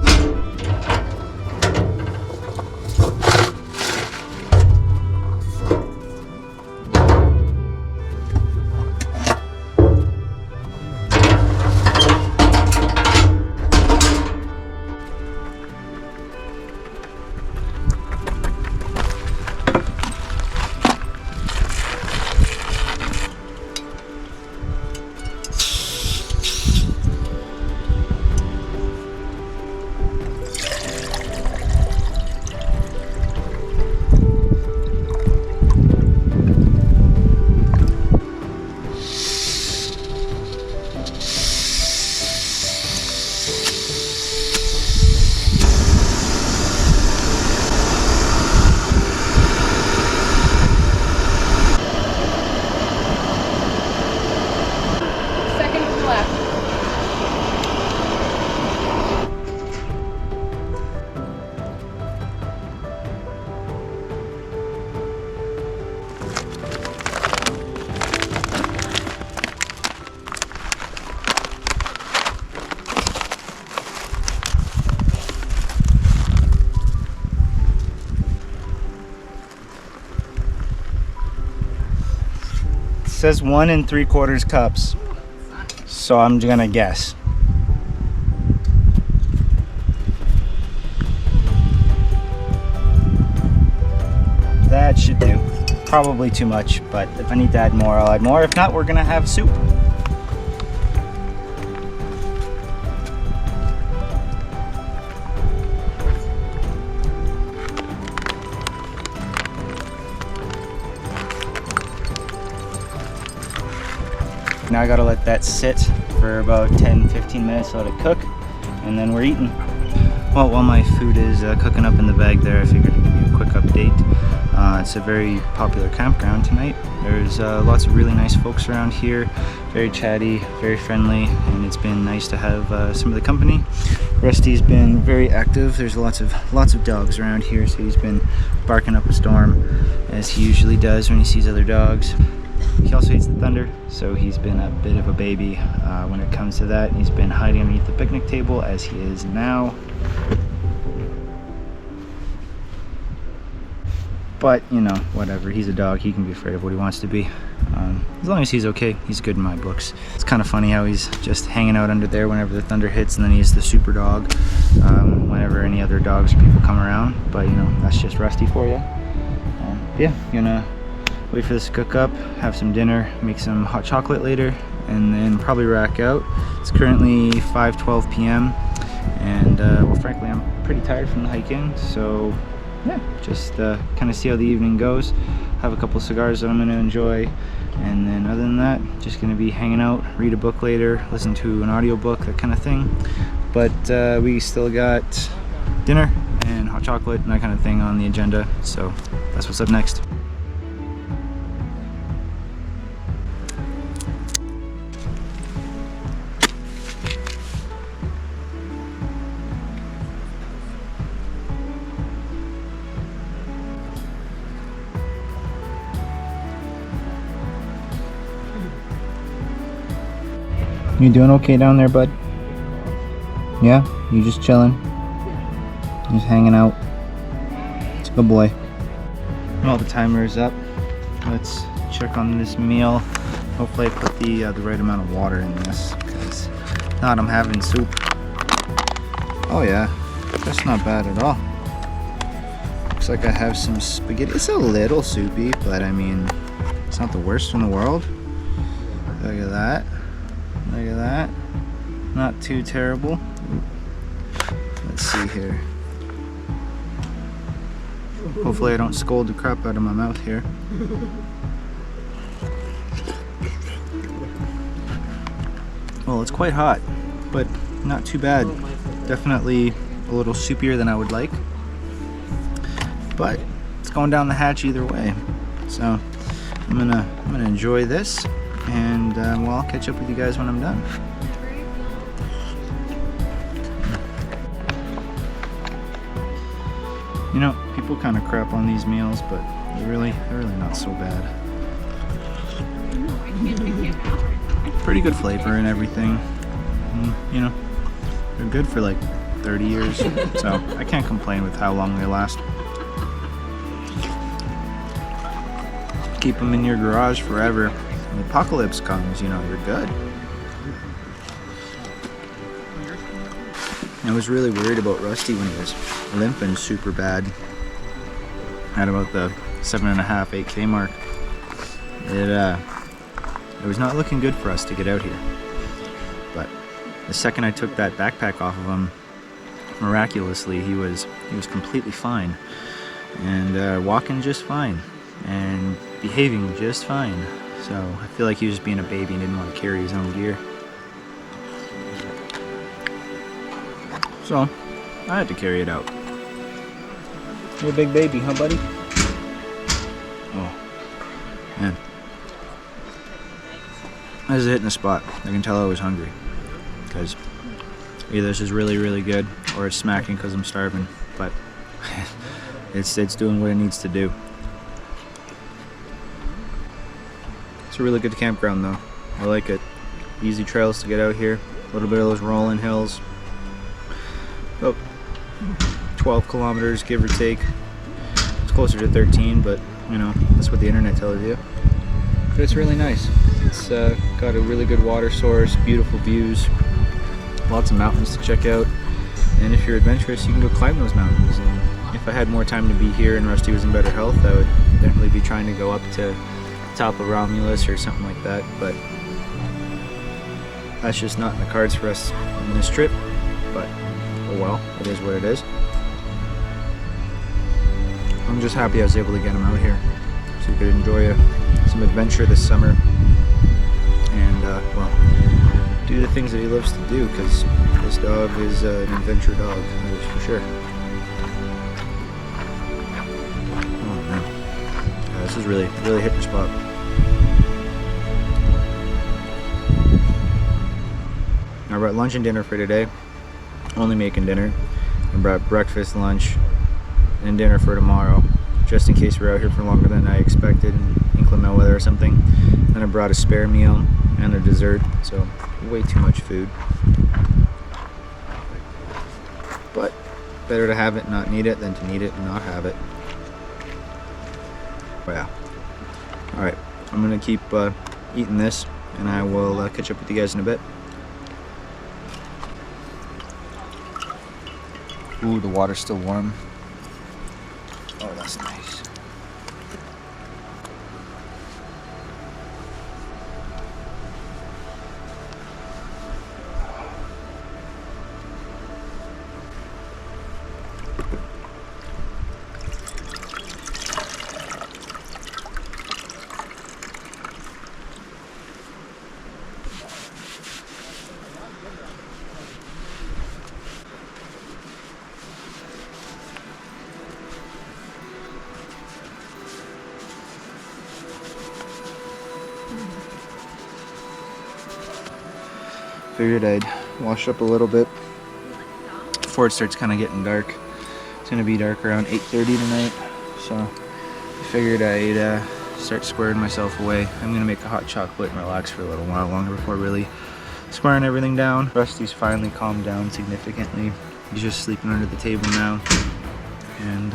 says 1 3/4 cups. So I'm gonna guess. That should do. Probably too much, but if I need to add more, I'll add more. If not, we're gonna have soup. Now I gotta let that sit for about 10-15 minutes, let it cook, and then we're eating. Well, while my food is cooking up in the bag there, I figured I'd give you a quick update. It's a very popular campground tonight. There's lots of really nice folks around here, very chatty, very friendly, and it's been nice to have some of the company. Rusty's been very active. There's lots of dogs around here, so he's been barking up a storm, as he usually does when he sees other dogs. He also hates the thunder, so he's been a bit of a baby when it comes to that. He's been hiding underneath the picnic table, as he is now. But, you know, whatever. He's a dog. He can be afraid of what he wants to be. As long as he's okay, he's good in my books. It's kind of funny how he's just hanging out under there whenever the thunder hits, and then he's the super dog whenever any other dogs or people come around. But, you know, that's just Rusty for you. Yeah, gonna wait for this to cook up, have some dinner, make some hot chocolate later, and then probably rack out. It's currently 5:12 p.m. and well, frankly, I'm pretty tired from the hike in, so yeah, just kind of see how the evening goes. Have a couple cigars that I'm going to enjoy, and then other than that, just going to be hanging out, read a book later, listen to an audiobook, that kind of thing. But we still got dinner and hot chocolate and that kind of thing on the agenda, so that's what's up next. You doing okay down there, bud? Yeah? You just chilling? Just hanging out? It's a good boy. Well, the timer is up. Let's check on this meal. Hopefully I put the right amount of water in this, because if not, I'm having soup. Oh yeah, that's not bad at all. Looks like I have some spaghetti. It's a little soupy, but I mean, it's not the worst in the world. Look at that. Look at that. Not too terrible. Let's see here. Hopefully I don't scold the crap out of my mouth here. Well, it's quite hot, but not too bad. Definitely a little soupier than I would like. But it's going down the hatch either way. So I'm gonna enjoy this. And well, I'll catch up with you guys when I'm done. You know, people kind of crap on these meals, but they're really not so bad. Pretty good flavor and everything. And, you know, they're good for like 30 years, so I can't complain with how long they last. Keep them in your garage forever. When the apocalypse comes, you know, you're good. I was really worried about Rusty when he was limping super bad at about the 7.5, 8K mark. It was not looking good for us to get out here. But the second I took that backpack off of him, miraculously he was completely fine, and walking just fine, and behaving just fine. So I feel like he was just being a baby and didn't want to carry his own gear. So I had to carry it out. You're a big baby, huh, buddy? Oh, man. I was hitting the spot. I can tell I was hungry, because either this is really, really good or it's smacking because I'm starving. But it's doing what it needs to do. It's a really good campground though. I like it. Easy trails to get out here. A little bit of those rolling hills. About 12 kilometers, give or take. It's closer to 13, but you know, that's what the internet tells you. but it's really nice. It's got a really good water source, beautiful views, lots of mountains to check out, and if you're adventurous you can go climb those mountains. And if I had more time to be here and Rusty was in better health, I would definitely be trying to go up to the top of Romulus or something like that, but that's just not in the cards for us on this trip. But oh well, it is what it is. I'm just happy I was able to get him out here so he could enjoy some adventure this summer and well, do the things that he loves to do, because this dog is an adventure dog, that is for sure. Oh man, yeah, this is really hitting the spot. I brought lunch and dinner for today, only making dinner, and brought breakfast, lunch, and dinner for tomorrow, just in case we're out here for longer than I expected in inclement weather or something. Then I brought a spare meal and a dessert, so way too much food. But better to have it and not need it than to need it and not have it. But yeah. Alright, I'm gonna keep eating this, and I will catch up with you guys in a bit. Ooh, the water's still warm. Oh, that's nice. Figured I'd wash up a little bit before it starts kind of getting dark. It's gonna be dark around 8:30 tonight, so I figured I'd start squaring myself away. I'm gonna make a hot chocolate and relax for a little while longer before really squaring everything down. Rusty's finally calmed down significantly. He's just sleeping under the table now, and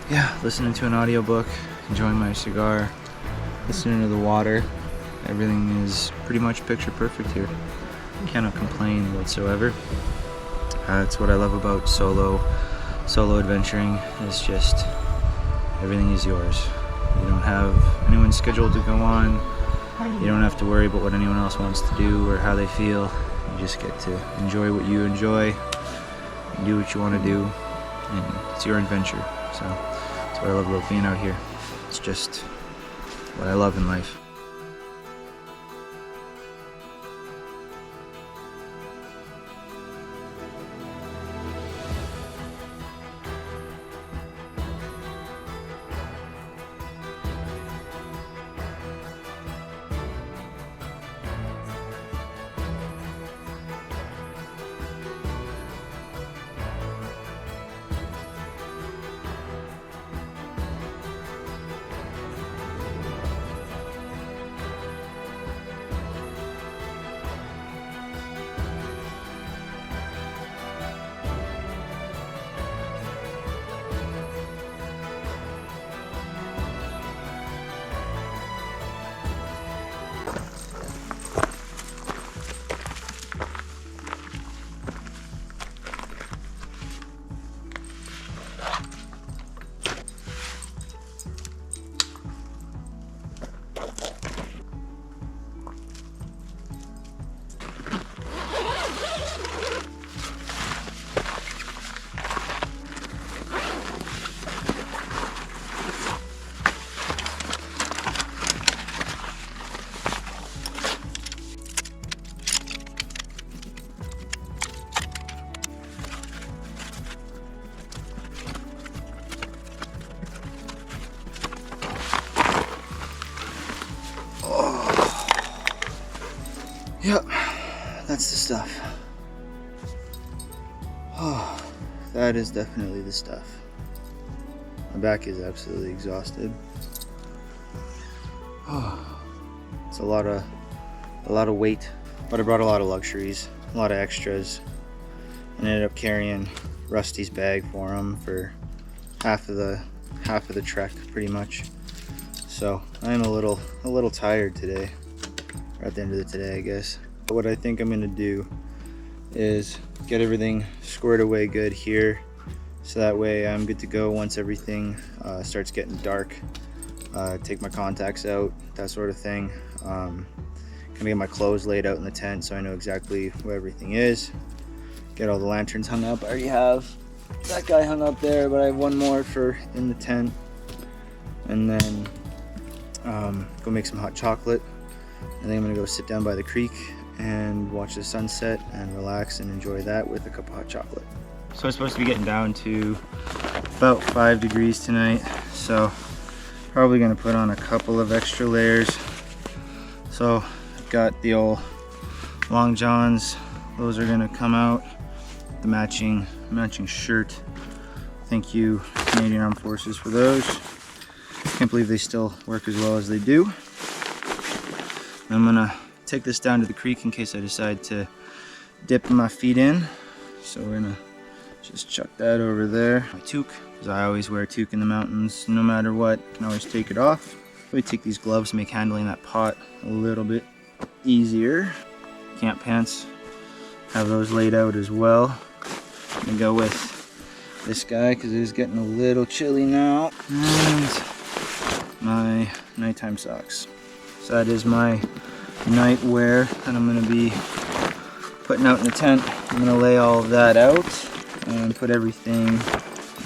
yeah, listening to an audiobook, enjoying my cigar, listening to the water. Everything is pretty much picture perfect here. Cannot complain whatsoever. That's what I love about solo adventuring, is just everything is yours. You don't have anyone scheduled to go on. You don't have to worry about what anyone else wants to do or how they feel. You just get to enjoy what you enjoy and do what you want to do, and it's your adventure. So that's what I love about being out here. It's just what I love in life. Yep, that's the stuff. Oh, that is definitely the stuff. My back is absolutely exhausted. Oh, it's a lot of weight, but I brought a lot of luxuries, a lot of extras, and ended up carrying Rusty's bag for him for half of the trek, pretty much. So I'm a little tired today, or at the end of the day, I guess. But what I think I'm gonna do is get everything squared away good here, so that way I'm good to go once everything starts getting dark. Take my contacts out, that sort of thing. Gonna get my clothes laid out in the tent so I know exactly where everything is. Get all the lanterns hung up. I already have that guy hung up there, but I have one more for in the tent. And then go make some hot chocolate. And then I'm gonna go sit down by the creek and watch the sunset and relax and enjoy that with a cup of hot chocolate. So it's supposed to be getting down to about 5 degrees tonight, so probably gonna put on a couple of extra layers. So I've got the old long johns, those are gonna come out, the matching shirt. Thank you Canadian Armed Forces for those. Can't believe they still work as well as they do. I'm gonna take this down to the creek in case I decide to dip my feet in. So we're gonna just chuck that over there. My toque, because I always wear a toque in the mountains no matter what. I can always take it off. We take these gloves to make handling that pot a little bit easier. Camp pants, have those laid out as well. I'm gonna go with this guy because it is getting a little chilly now. And my nighttime socks. So that is my night wear that I'm going to be putting out in the tent. I'm going to lay all of that out and put everything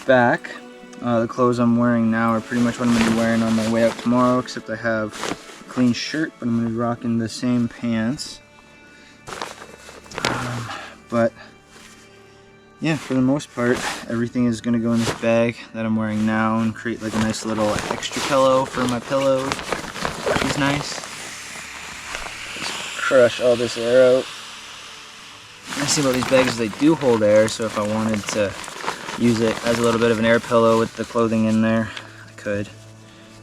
back. The clothes I'm wearing now are pretty much what I'm going to be wearing on my way out tomorrow, except I have a clean shirt, but I'm going to be rocking the same pants. But yeah, for the most part, everything is going to go in this bag that I'm wearing now and create like a nice little extra pillow for my pillow, which is nice. Just crush all this air out. The nice thing about these bags is they do hold air, so if I wanted to use it as a little bit of an air pillow with the clothing in there, I could,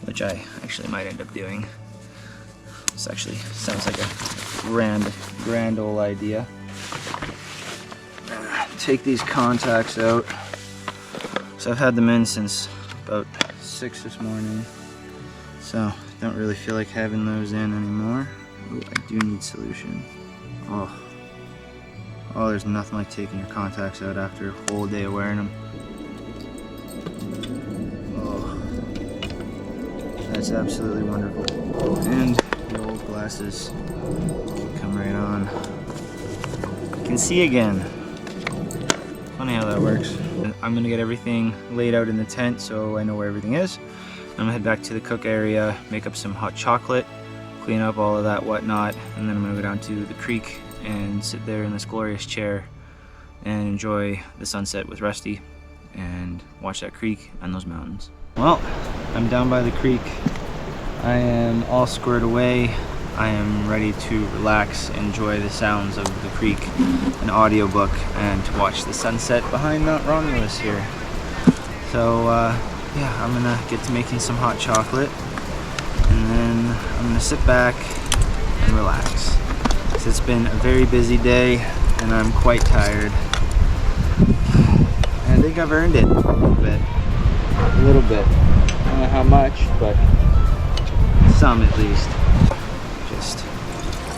which I actually might end up doing. This actually sounds like a grand old idea. Take these contacts out. So I've had them in since about 6 this morning, so don't really feel like having those in anymore. Ooh, I do need solution. Oh, there's nothing like taking your contacts out after a whole day of wearing them. Oh, that's absolutely wonderful. And the old glasses can come right on. I can see again. Funny how that works. I'm gonna get everything laid out in the tent so I know where everything is. I'm gonna head back to the cook area, make up some hot chocolate, clean up all of that whatnot, and then I'm gonna go down to the creek and sit there in this glorious chair and enjoy the sunset with Rusty and watch that creek and those mountains. Well, I'm down by the creek. I am all squared away. I am ready to relax, enjoy the sounds of the creek, an audiobook, and to watch the sunset behind Mount Romulus here. So yeah, I'm gonna get to making some hot chocolate, and then I'm gonna sit back and relax. So it's been a very busy day, and I'm quite tired. And I think I've earned it a little bit. A little bit. I don't know how much, but some at least. Just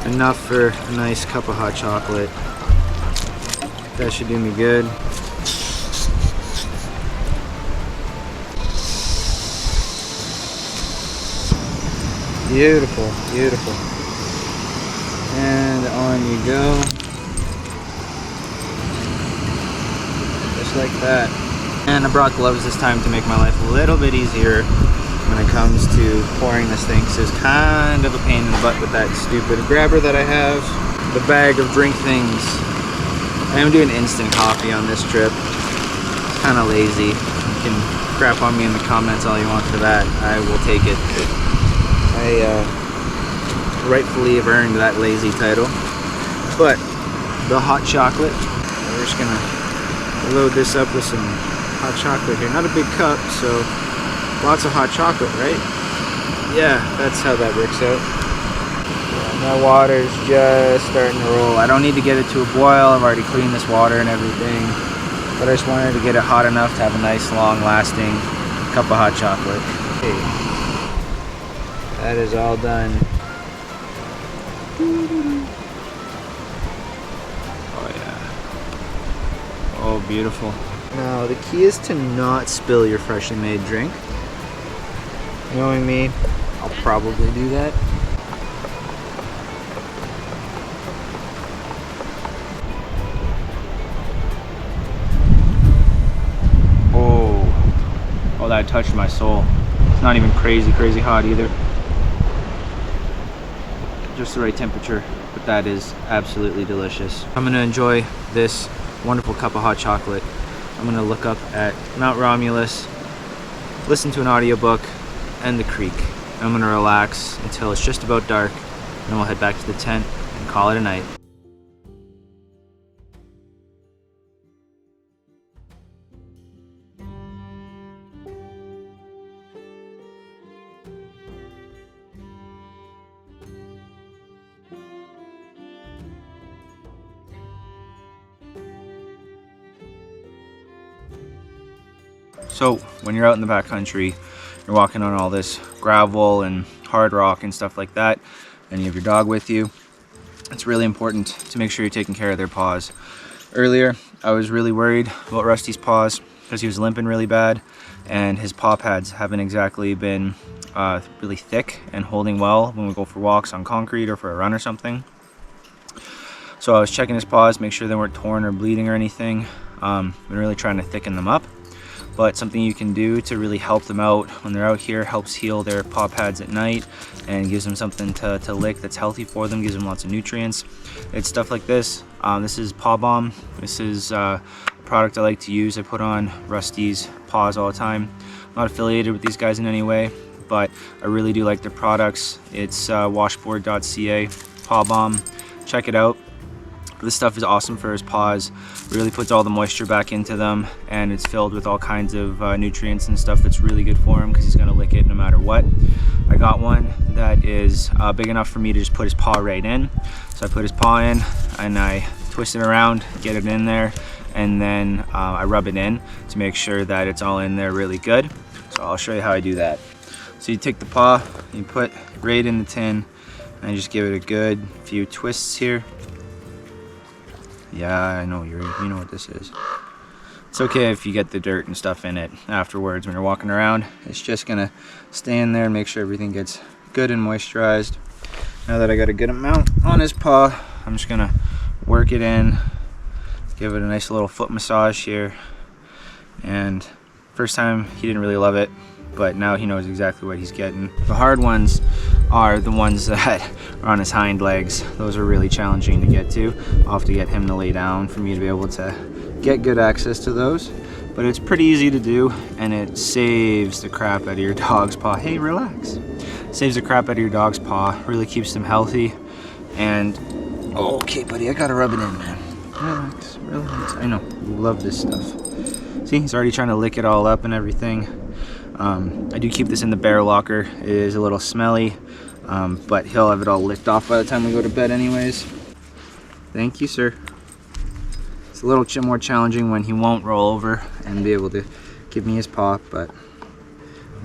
enough for a nice cup of hot chocolate. That should do me good. Beautiful, beautiful. And on you go. Just like that. And I brought gloves this time to make my life a little bit easier when it comes to pouring this thing, because it's kind of a pain in the butt with that stupid grabber that I have. The bag of drink things. I am doing instant coffee on this trip. It's kind of lazy. You can crap on me in the comments all you want for that. I will take it. I rightfully have earned that lazy title. But the hot chocolate, we're just gonna load this up with some hot chocolate here. Not a big cup, so lots of hot chocolate, right? Yeah, that's how that works out. My water's just starting to roll. I don't need to get it to a boil. I've already cleaned this water and everything. But I just wanted to get it hot enough to have a nice, long-lasting cup of hot chocolate. Okay. That is all done. Oh yeah. Oh, beautiful. Now the key is to not spill your freshly made drink. Knowing me, I'll probably do that. Oh, that touched my soul. It's not even crazy hot either. Just the right temperature, but that is absolutely delicious. I'm gonna enjoy this wonderful cup of hot chocolate. I'm gonna look up at Mount Romulus, listen to an audiobook, and the creek. I'm gonna relax until it's just about dark, and then we'll head back to the tent and call it a night. So when you're out in the backcountry, you're walking on all this gravel and hard rock and stuff like that, and you have your dog with you, it's really important to make sure you're taking care of their paws. Earlier, I was really worried about Rusty's paws because he was limping really bad, and his paw pads haven't exactly been really thick and holding well when we go for walks on concrete or for a run or something. So I was checking his paws, make sure they weren't torn or bleeding or anything. Been really trying to thicken them up. But something you can do to really help them out when they're out here, helps heal their paw pads at night and gives them something to lick that's healthy for them, gives them lots of nutrients. It's stuff like this. This is Paw Balm. This is a product I like to use. I put on Rusty's paws all the time. I'm not affiliated with these guys in any way, but I really do like their products. It's washboard.ca, Paw Balm. Check it out. This stuff is awesome for his paws. It really puts all the moisture back into them, and it's filled with all kinds of nutrients and stuff that's really good for him because he's gonna lick it no matter what. I got one that is big enough for me to just put his paw right in. So I put his paw in and I twist it around, get it in there, and then I rub it in to make sure that it's all in there really good. So I'll show you how I do that. So you take the paw, you put right in the tin, and you just give it a good few twists here. Yeah, I know, you know what this is. It's okay if you get the dirt and stuff in it afterwards when you're walking around. It's just gonna stay in there and make sure everything gets good and moisturized. Now that I got a good amount on his paw, I'm just gonna work it in, give it a nice little foot massage here. And first time he didn't really love it, but now he knows exactly what he's getting. The hard ones are the ones that are on his hind legs. Those are really challenging to get to. I'll have to get him to lay down for me to be able to get good access to those. But it's pretty easy to do, and it saves the crap out of your dog's paw. Hey, relax. Saves the crap out of your dog's paw, really keeps them healthy. And, oh, okay, buddy, I gotta rub it in, man. Relax, relax. I know, you love this stuff. See, he's already trying to lick it all up and everything. I do keep this in the bear locker. It is a little smelly, but he'll have it all licked off by the time we go to bed anyways. Thank you, sir. It's a little more challenging when he won't roll over and be able to give me his paw, but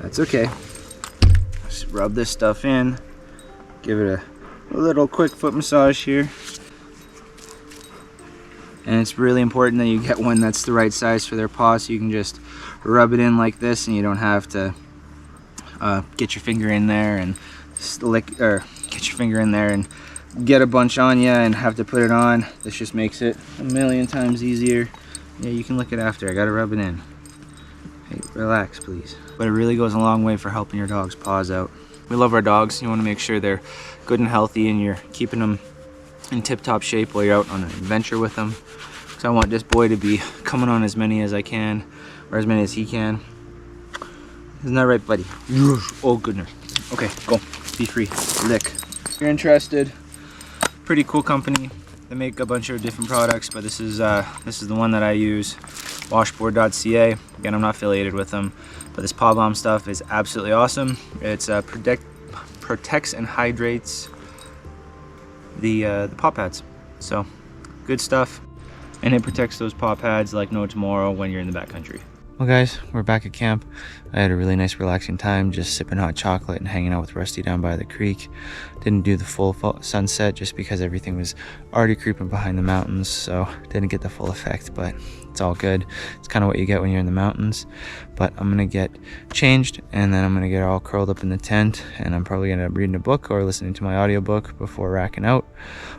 that's okay. Just rub this stuff in, give it a little quick foot massage here. And it's really important that you get one that's the right size for their paw, so you can just rub it in like this and you don't have to get your finger in there and lick, or get your finger in there and get a bunch on you and have to put it on. This just makes it a million times easier. Yeah, you can lick it after. I gotta rub it in. Hey, relax, please. But it really goes a long way for helping your dog's paws out. We love our dogs. You want to make sure they're good and healthy and you're keeping them in tip-top shape while you're out on an adventure with them. So I want this boy to be coming on as many as I can, or as many as he can. Isn't that right, buddy? Oh goodness. Okay, go. Be free. Lick. If you're interested, pretty cool company. They make a bunch of different products, but this is the one that I use. Washboard.ca. Again, I'm not affiliated with them, but this Paw Balm stuff is absolutely awesome. It's protects and hydrates the paw pads. So good stuff, and it protects those paw pads like no tomorrow when you're in the backcountry. Well guys, we're back at camp. I had a really nice relaxing time just sipping hot chocolate and hanging out with Rusty down by the creek. Didn't do the full sunset just because everything was already creeping behind the mountains, so didn't get the full effect, but it's all good. It's kind of what you get when you're in the mountains. But I'm gonna get changed and then I'm gonna get all curled up in the tent, and I'm probably gonna end up reading a book or listening to my audiobook before racking out.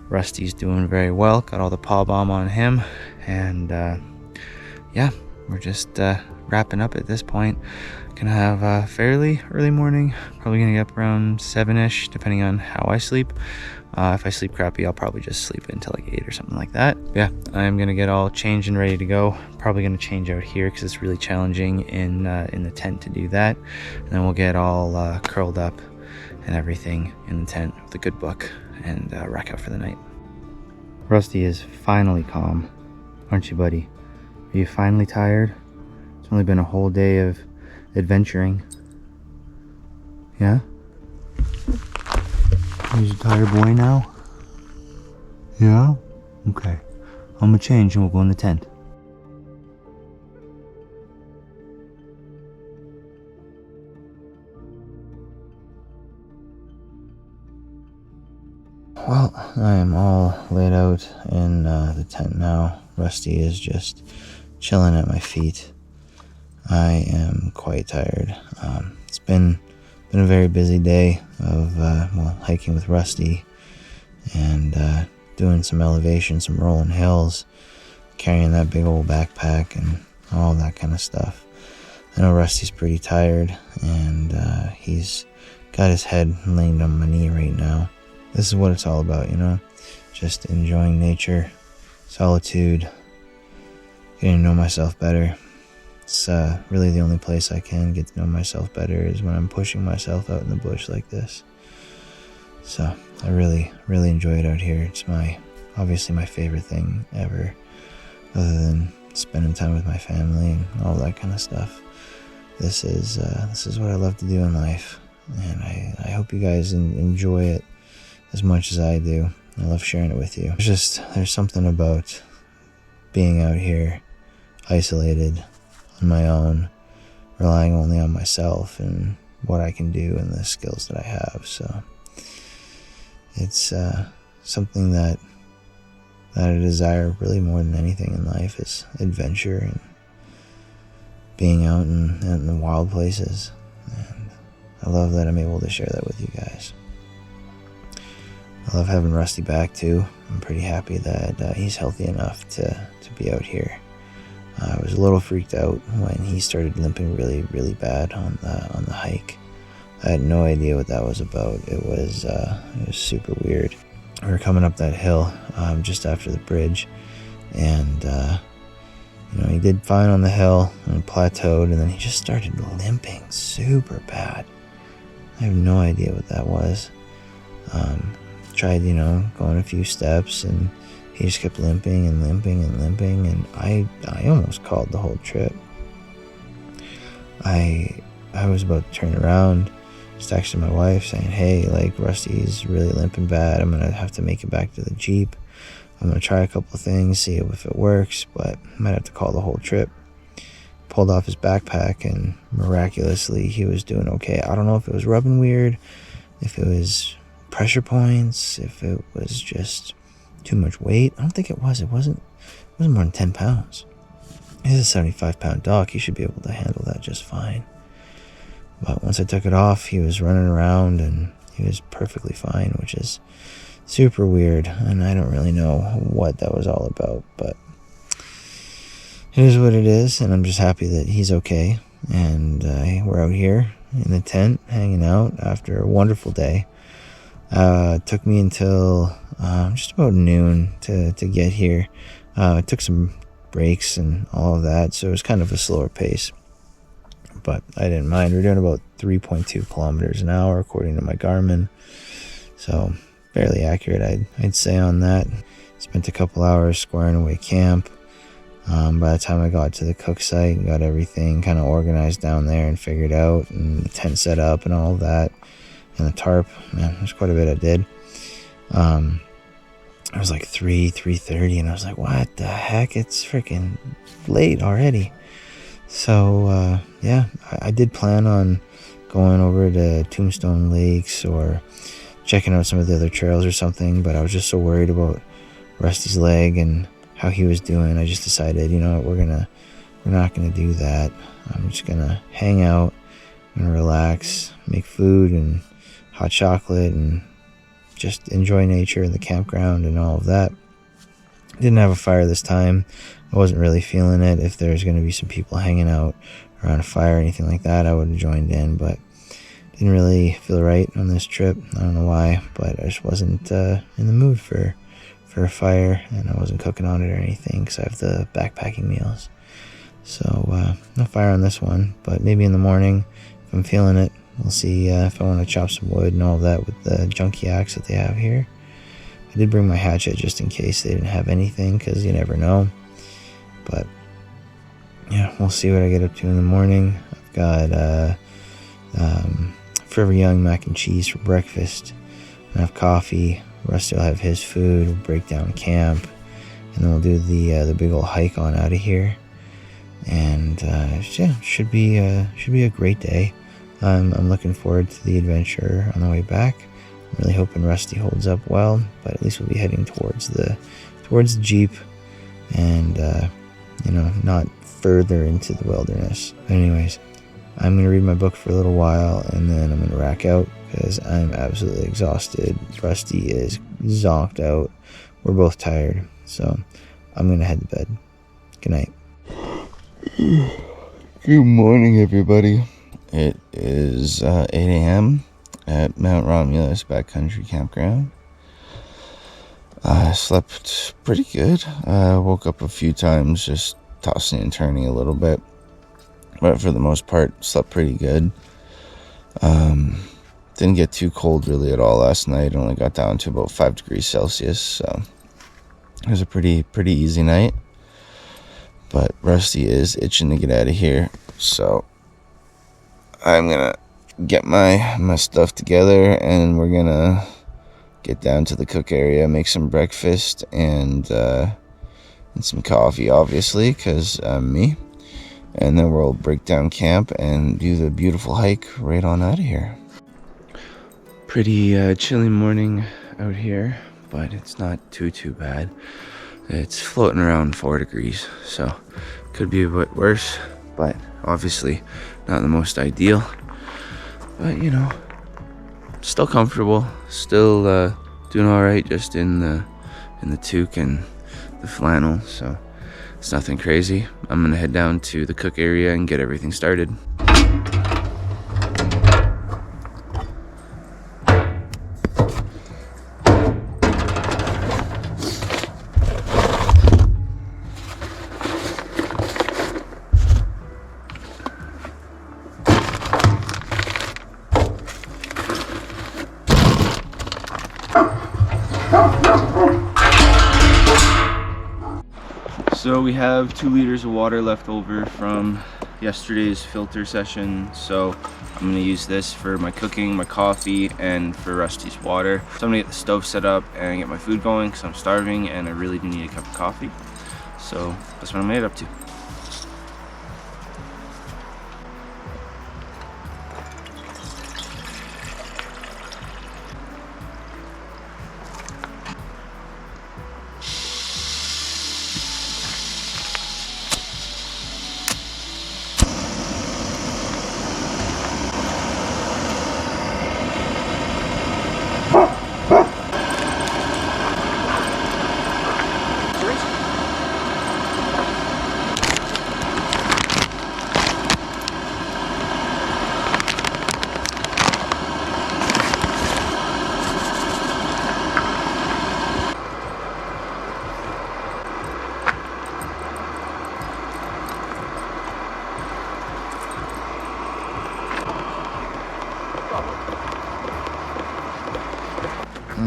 Rusty's doing very well, got all the paw balm on him, and yeah, we're just wrapping up at this point. Gonna have a fairly early morning, probably gonna get up around 7ish depending on how I sleep. If I sleep crappy, I'll probably just sleep until like 8 or something like that. Yeah, I'm gonna get all changed and ready to go. Probably gonna change out here because it's really challenging in the tent to do that, and then we'll get all curled up and everything in the tent with a good book and rack out for the night. Rusty is finally calm, aren't you, buddy? Are you finally tired? It's only been a whole day of adventuring. Yeah? He's a tired boy now? Yeah? Okay. I'm gonna change and we'll go in the tent. Well, I am all laid out in the tent now. Rusty is just chilling at my feet. I am quite tired. It's been a very busy day of hiking with Rusty and doing some elevation, some rolling hills, carrying that big old backpack and all that kind of stuff. I know Rusty's pretty tired, and he's got his head laying on my knee right now. This is what it's all about, you know? Just enjoying nature, solitude, getting to know myself better. It's really the only place I can get to know myself better is when I'm pushing myself out in the bush like this. So I really, really enjoy it out here. It's obviously my favorite thing ever, other than spending time with my family and all that kind of stuff. This is what I love to do in life, and I hope you guys enjoy it as much as I do. I love sharing it with you. There's something about being out here isolated on my own, relying only on myself and what I can do and the skills that I have. So it's something that I desire really more than anything in life is adventure and being out in the wild places. And I love that I'm able to share that with you guys. I love having Rusty back too. I'm pretty happy that he's healthy enough to be out here. I was a little freaked out when he started limping really, really bad on the hike. I had no idea what that was about. It was super weird. We were coming up that hill just after the bridge, and he did fine on the hill and plateaued, and then he just started limping super bad. I have no idea what that was. Tried, going a few steps, and he just kept limping and limping and limping, and I almost called the whole trip. I was about to turn around, just texted my wife saying, hey, like, Rusty's really limping bad. I'm gonna have to make it back to the Jeep. I'm gonna try a couple of things, see if it works, but I might have to call the whole trip. Pulled off his backpack, and miraculously he was doing okay. I don't know if it was rubbing weird, if it was pressure points, if it was just too much weight. I don't think it was. It wasn't more than 10 pounds. He's a 75-pound dog. He should be able to handle that just fine. But once I took it off, he was running around and he was perfectly fine, which is super weird, and I don't really know what that was all about, but it is what it is, and I'm just happy that he's okay. And we're out here in the tent hanging out after a wonderful day. It took me until just about noon to get here. I took some breaks and all of that, so it was kind of a slower pace, but I didn't mind. We're doing about 3.2 kilometers an hour according to my Garmin, so fairly accurate, I'd say on that. Spent a couple hours squaring away camp. By the time I got to the cook site and got everything kind of organized down there and figured out, and the tent set up and all of that, and the tarp, man, there's quite a bit I did. It was like 3:30, and I was like, what the heck? It's freaking late already. So yeah, I did plan on going over to Tombstone Lakes or checking out some of the other trails or something, but I was just so worried about Rusty's leg and how he was doing. I just decided, you know what, we're not gonna do that. I'm just gonna hang out and relax, make food and hot chocolate, and just enjoy nature and the campground and all of that. Didn't have a fire this time. I wasn't really feeling it. If there's going to be some people hanging out around a fire or anything like that, I would have joined in, but didn't really feel right on this trip. I don't know why, but I just wasn't in the mood for a fire, and I wasn't cooking on it or anything because I have the backpacking meals. So no fire on this one, but maybe in the morning if I'm feeling it. We'll see if I want to chop some wood and all that with the junky axe that they have here. I did bring my hatchet just in case they didn't have anything, because you never know. But yeah, we'll see what I get up to in the morning. I've got Forever Young mac and cheese for breakfast. I have coffee. Rusty will have his food. We'll break down camp, and then we'll do the big old hike on out of here. And yeah, should be a great day. I'm looking forward to the adventure on the way back. I'm really hoping Rusty holds up well, but at least we'll be heading towards the Jeep, and you know, not further into the wilderness. But anyways, I'm gonna read my book for a little while, and then I'm gonna rack out because I'm absolutely exhausted. Rusty is zonked out. We're both tired, so I'm gonna head to bed. Good night. Good morning, everybody. It is 8 a.m. at Mount Romulus Backcountry campground. I slept pretty good. I woke up a few times, just tossing and turning a little bit, but for the most part, slept pretty good. Didn't get too cold really at all last night. Only got down to about 5 degrees Celsius, so it was a pretty easy night. But Rusty is itching to get out of here, so I'm gonna get my stuff together, and we're gonna get down to the cook area, make some breakfast, and some coffee, obviously, because I'm me. And then we'll break down camp and do the beautiful hike right on out of here. Pretty chilly morning out here, but it's not too bad. It's floating around 4 degrees, so could be a bit worse, but obviously not the most ideal. But you know, still comfortable, still doing all right, just in the toque and the flannel, so it's nothing crazy. I'm gonna head down to the cook area and get everything started. So we have 2 liters of water left over from yesterday's filter session, so I'm going to use this for my cooking, my coffee, and for Rusty's water. So I'm going to get the stove set up and get my food going because I'm starving and I really do need a cup of coffee. So that's what I'm going to get up to.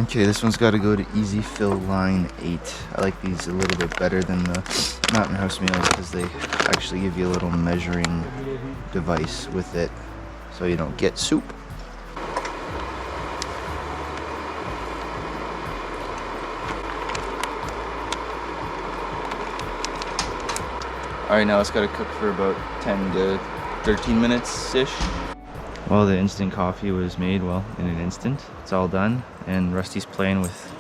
Okay, this one's got to go to Easy Fill Line 8. I like these a little bit better than the Mountain House meals because they actually give you a little measuring device with it so you don't get soup. Alright, now it's got to cook for about 10 to 13 minutes-ish. Well, the instant coffee was made, well, in an instant. It's all done, and Rusty's playing with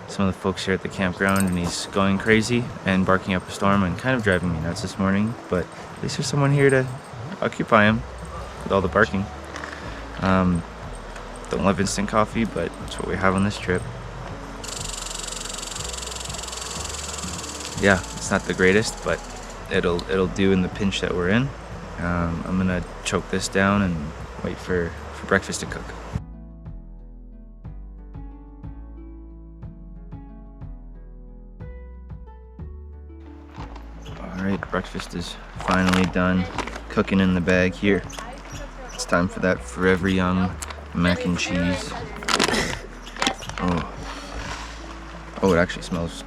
some of the folks here at the campground, and he's going crazy and barking up a storm and kind of driving me nuts this morning, but at least there's someone here to occupy him with all the barking. Don't love instant coffee, but it's what we have on this trip. Yeah, it's not the greatest, but it'll do in the pinch that we're in. I'm gonna choke this down and wait for breakfast to cook. Alright, breakfast is finally done. Cooking in the bag here. It's time for that Forever Young mac and cheese. Oh, it actually smells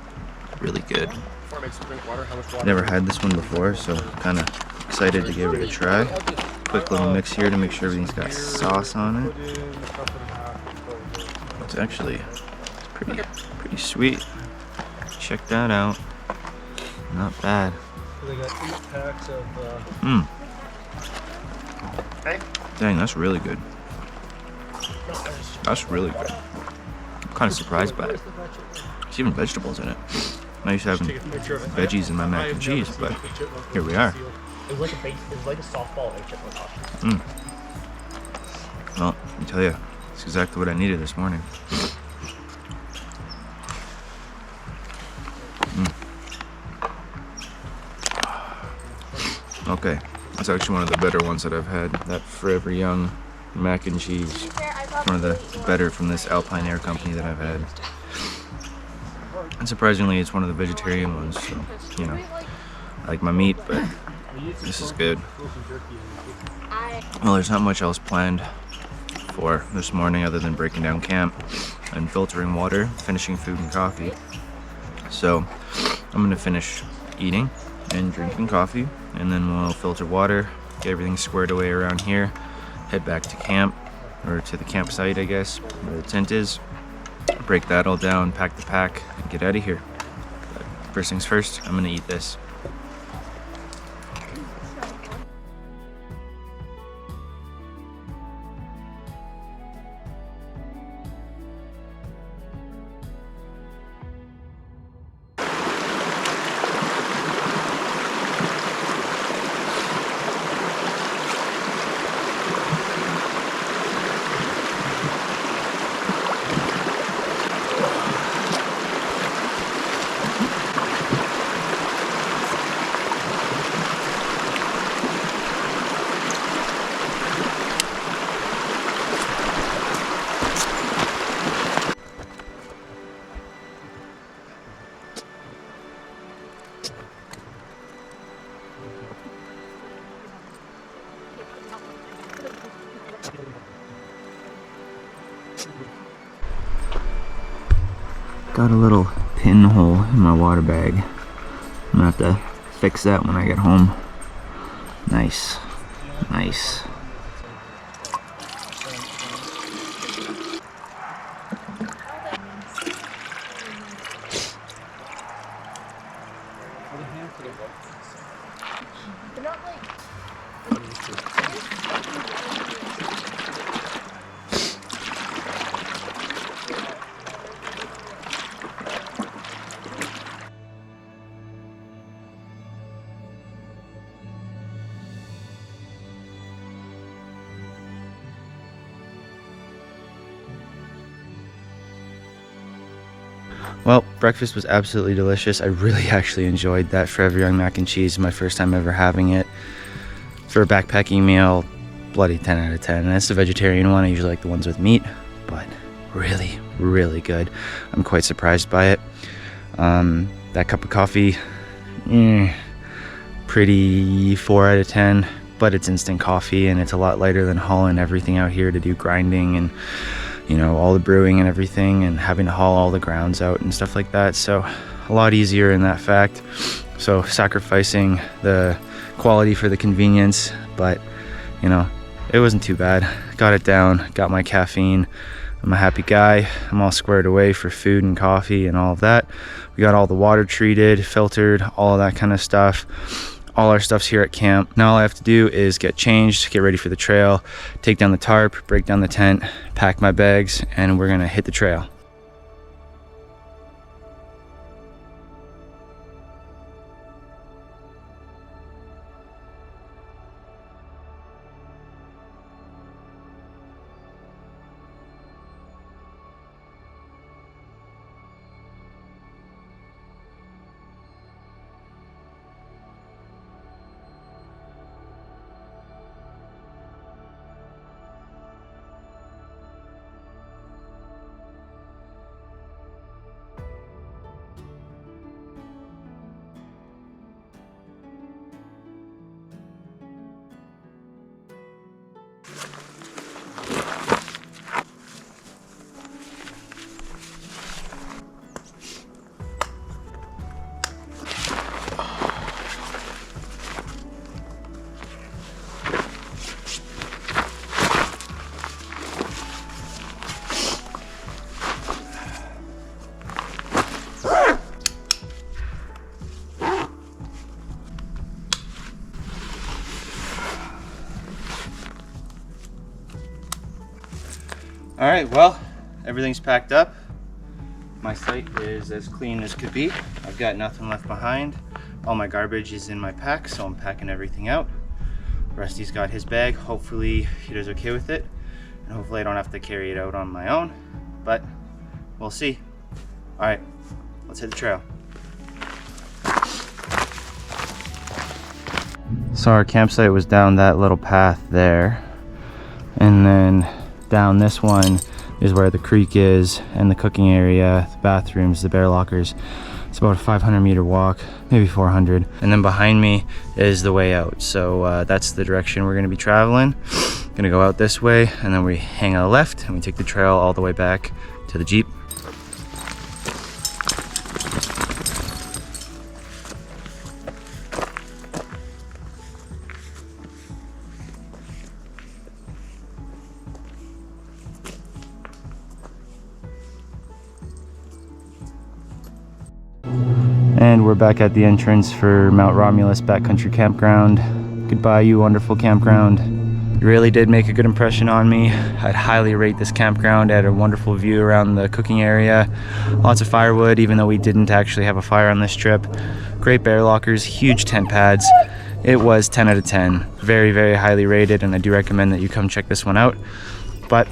really good. Never had this one before, so kind of excited to give it a try. Quick little mix here to make sure everything's got sauce on it. It's actually pretty sweet. Check that out. Not bad.
They got 8 packs of.
Dang, that's really good. That's really good. I'm kind of surprised by it. There's even vegetables in it. I'm used to having veggies in my mac and cheese, but here we are.
It was like a softball egg chip.
Well, I tell you, it's exactly what I needed this morning. Okay, that's actually one of the better ones that I've had. That Forever Young mac and cheese. One of the better from this Alpine Air company that I've had. And surprisingly, it's one of the vegetarian ones, so, you know, I like my meat, but this is good. Well, there's not much else planned for this morning other than breaking down camp and filtering water, finishing food and coffee. So I'm gonna finish eating and drinking coffee, and then we'll filter water, get everything squared away around here, head back to camp, or to the campsite, I guess, where the tent is, break that all down, pack the pack, and get out of here. But first things first, I'm gonna eat this. Got a little pinhole in my water bag. I'm gonna have to fix that when I get home. Nice, nice. Well, breakfast was absolutely delicious. I really actually enjoyed that Forever Young mac and cheese. My first time ever having it. For a backpacking meal, bloody 10 out of 10. And that's the vegetarian one. I usually like the ones with meat, but really, really good. I'm quite surprised by it. That cup of coffee, pretty 4 out of 10, but it's instant coffee and it's a lot lighter than hauling everything out here to do grinding and, you know, all the brewing and everything, and having to haul all the grounds out and stuff like that. So a lot easier in that fact. So sacrificing the quality for the convenience, but you know, it wasn't too bad. Got it down, got my caffeine. I'm a happy guy. I'm all squared away for food and coffee and all of that. We got all the water treated, filtered, all of that kind of stuff. All our stuff's here at camp. Now all I have to do is get changed, get ready for the trail, take down the tarp, break down the tent, pack my bags, and we're gonna hit the trail. All right, well, everything's packed up. My site is as clean as could be. I've got nothing left behind. All my garbage is in my pack, so I'm packing everything out. Rusty's got his bag. Hopefully he does okay with it. And hopefully I don't have to carry it out on my own, but we'll see. All right, let's hit the trail. So our campsite was down that little path there, and then down this one is where the creek is, and the cooking area, the bathrooms, the bear lockers. It's about a 500-meter walk, maybe 400. And then behind me is the way out. So that's the direction we're gonna be traveling. Gonna go out this way, and then we hang a left, and we take the trail all the way back to the Jeep. And we're back at the entrance for Mount Romulus Backcountry Campground. Goodbye, you wonderful campground. You really did make a good impression on me. I'd highly rate this campground. It had a wonderful view around the cooking area. Lots of firewood, even though we didn't actually have a fire on this trip. Great bear lockers, huge tent pads. It was 10 out of 10. Very, very highly rated, and I do recommend that you come check this one out. But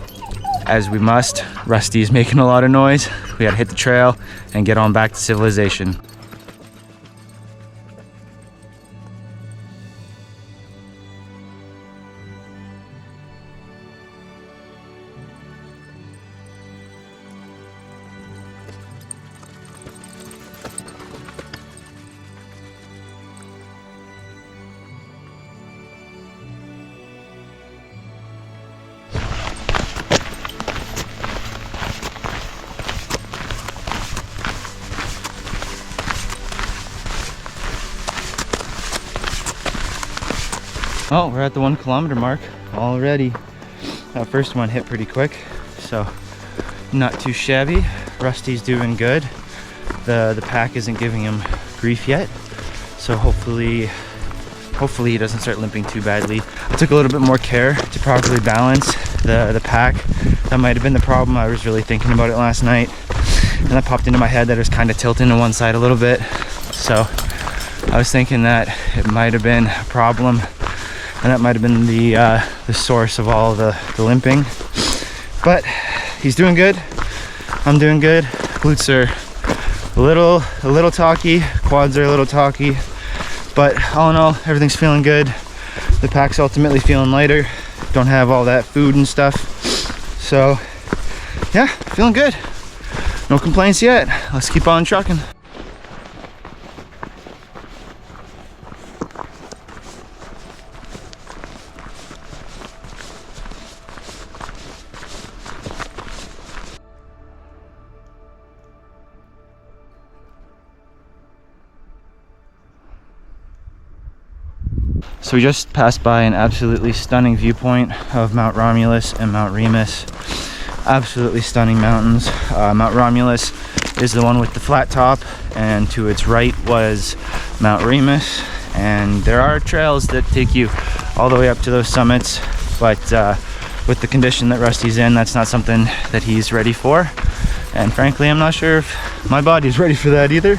as we must, Rusty's making a lot of noise. We gotta hit the trail and get on back to civilization. Oh, we're at the 1 kilometer mark already. That first one hit pretty quick, so not too shabby. Rusty's doing good. The pack isn't giving him grief yet, so hopefully he doesn't start limping too badly. I took a little bit more care to properly balance the pack. That might have been the problem. I was really thinking about it last night, and that popped into my head that it was kind of tilting to one side a little bit. So I was thinking that it might have been a problem, and that might have been the source of all the limping. But he's doing good. I'm doing good. Glutes are a little talky, quads are a little talky, but all in all, everything's feeling good. The pack's ultimately feeling lighter. Don't have all that food and stuff. So yeah, feeling good. No complaints yet. Let's keep on trucking. So we just passed by an absolutely stunning viewpoint of Mount Romulus and Mount Remus. Absolutely stunning mountains. Mount Romulus is the one with the flat top, and to its right was Mount Remus, And there are trails that take you all the way up to those summits, but with the condition that Rusty's in, that's not something that he's ready for. And frankly, I'm not sure if my body's ready for that either.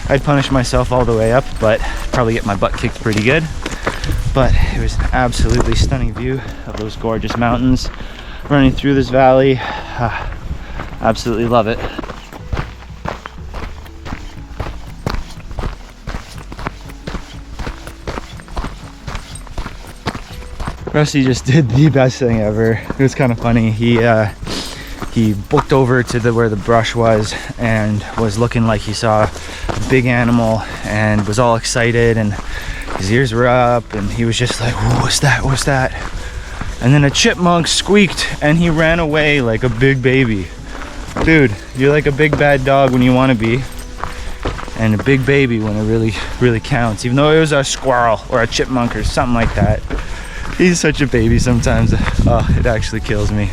I'd punish myself all the way up, but probably get my butt kicked pretty good. But it was an absolutely stunning view of those gorgeous mountains running through this valley. Absolutely love it. Rusty just did the best thing ever. It was kind of funny. He booked over to where the brush was and was looking like he saw a big animal and was all excited, and his ears were up and he was just like, what's that, what's that? And then a chipmunk squeaked and he ran away like a big baby. Dude, you're like a big bad dog when you want to be, and a big baby when it really counts, even though it was a squirrel or a chipmunk or something like that. He's such a baby sometimes. Oh, it actually kills me.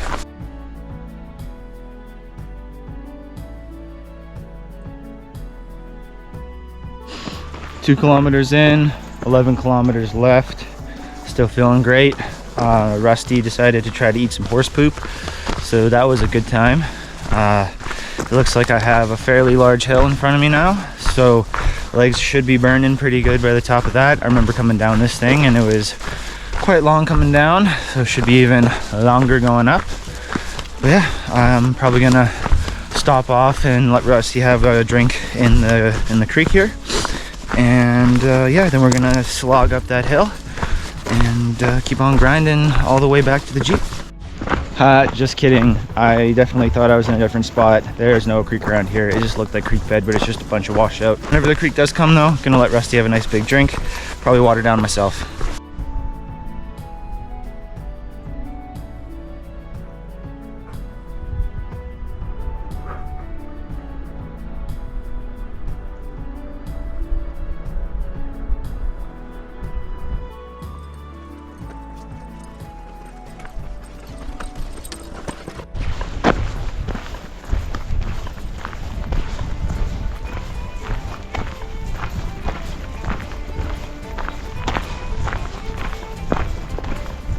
Two kilometers in, 11 kilometers left. Still feeling great. Rusty decided to try to eat some horse poop, so that was a good time. It looks like I have a fairly large hill in front of me now, so legs should be burning pretty good by the top of that. I remember coming down this thing and it was quite long coming down, so it should be even longer going up. But yeah, I'm probably gonna stop off and let Rusty have a drink in the creek here, and yeah, then we're gonna slog up that hill and keep on grinding all the way back to the Jeep. Just kidding. I definitely thought I was in a different spot. There's no creek around here. It just looked like creek bed, but it's just a bunch of washout. Whenever the creek does come though, gonna let Rusty have a nice big drink, probably water down myself.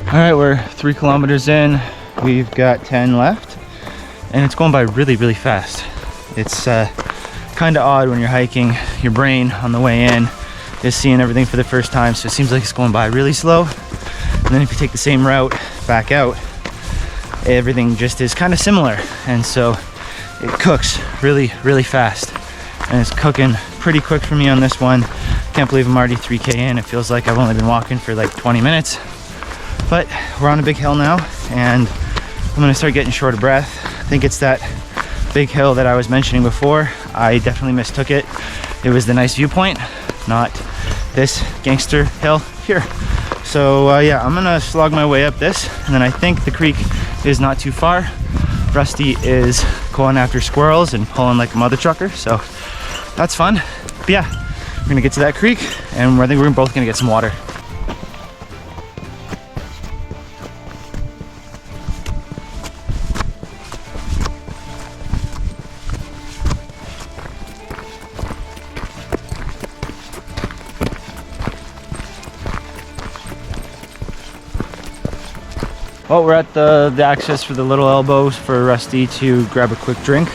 All right, we're 3 kilometers in. We've got 10 left, and it's going by really fast. It's kind of odd when you're hiking. Your brain on the way in is seeing everything for the first time, so it seems like it's going by really slow. And then if you take the same route back out, everything just is kind of similar, and so it cooks really fast. And it's cooking pretty quick for me on this one. Can't believe I'm already 3K in. It feels like I've only been walking for like 20 minutes. But we're on a big hill now, and I'm gonna start getting short of breath. I think it's that big hill that I was mentioning before. I definitely mistook it. It was the nice viewpoint, not this gangster hill here. So yeah, I'm gonna slog my way up this, and then I think the creek is not too far. Rusty is going after squirrels and pulling like a mother trucker, so that's fun. But yeah, we're gonna get to that creek, and I think we're both gonna get some water. Well, we're at the access for the little elbows for Rusty to grab a quick drink.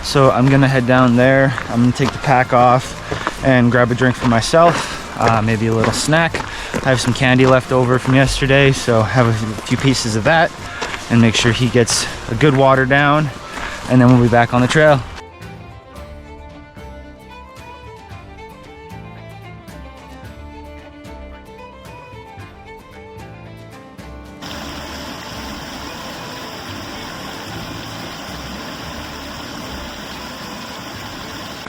So I'm gonna head down there. I'm gonna take the pack off and grab a drink for myself, maybe a little snack. I have some candy left over from yesterday, so have a few pieces of that and make sure he gets a good water down, and then we'll be back on the trail.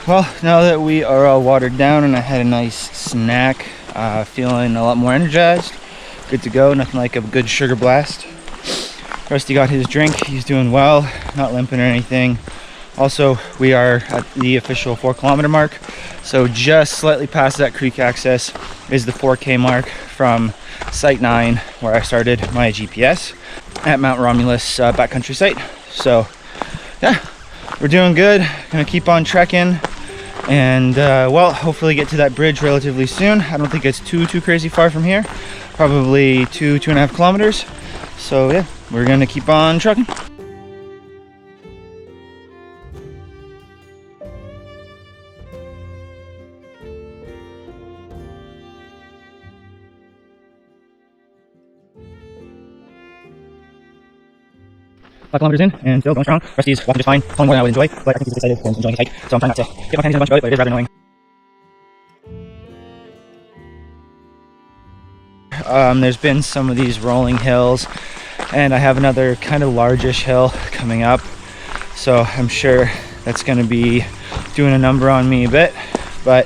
Well, now that we are all watered down and I had a nice snack, feeling a lot more energized, good to go, nothing like a good sugar blast. Rusty got his drink, he's doing well, not limping or anything. Also, we are at the official 4 kilometer mark, so just slightly past that creek access is the 4K mark from Site 9, where I started my GPS at Mount Romulus Backcountry site. So yeah, we're doing good, gonna keep on trekking, and well, hopefully get to that bridge relatively soon. I don't think it's too crazy far from here, probably 2.5 kilometers. So yeah, we're gonna keep on trucking. 5 kilometers in and still going strong. Rusty's walking just fine, pulling more than I would enjoy, but I think he's excited and enjoying his hike, so I'm trying not to get my panties in a bunch of it, but it is rather annoying. There's been some of these rolling hills, and I have another kind of largish hill coming up, so I'm sure that's going to be doing a number on me a bit, but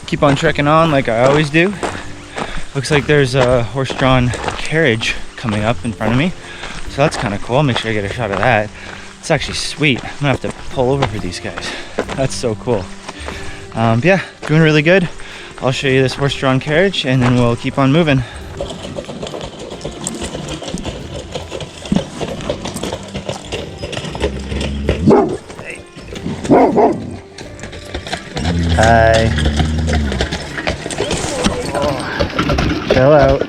keep on trekking on like I always do. Looks like there's a horse-drawn carriage coming up in front of me, so that's kind of cool. I'll make sure I get a shot of that. It's actually sweet. I'm gonna have to pull over for these guys. That's so cool. Yeah, doing really good. I'll show you this horse-drawn carriage and then we'll keep on moving. Hi. Oh, chill out.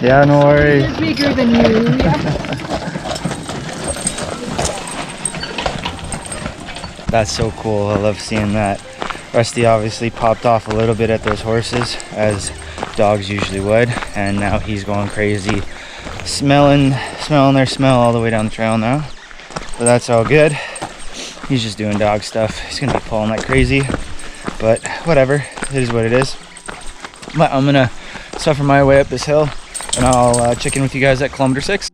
Yeah, no worries.
It's bigger than you.
That's so cool. I love seeing that. Rusty obviously popped off a little bit at those horses, as dogs usually would, and now he's going crazy, smelling their smell all the way down the trail now. So that's all good. He's just doing dog stuff. He's gonna be pulling like crazy, but whatever. It is what it is. But I'm gonna suffer my way up this hill, and I'll check in with you guys at kilometer 6.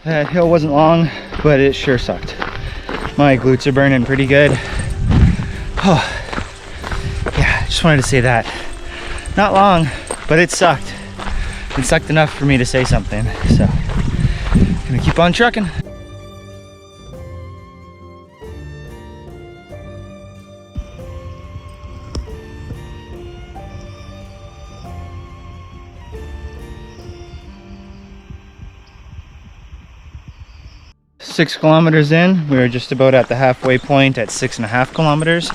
That hill wasn't long, but it sure sucked. My glutes are burning pretty good. Oh, yeah, just wanted to say that. Not long, but it sucked. It sucked enough for me to say something, so gonna keep on trucking. Six kilometers in, we're just about at the halfway point at 6.5 kilometers,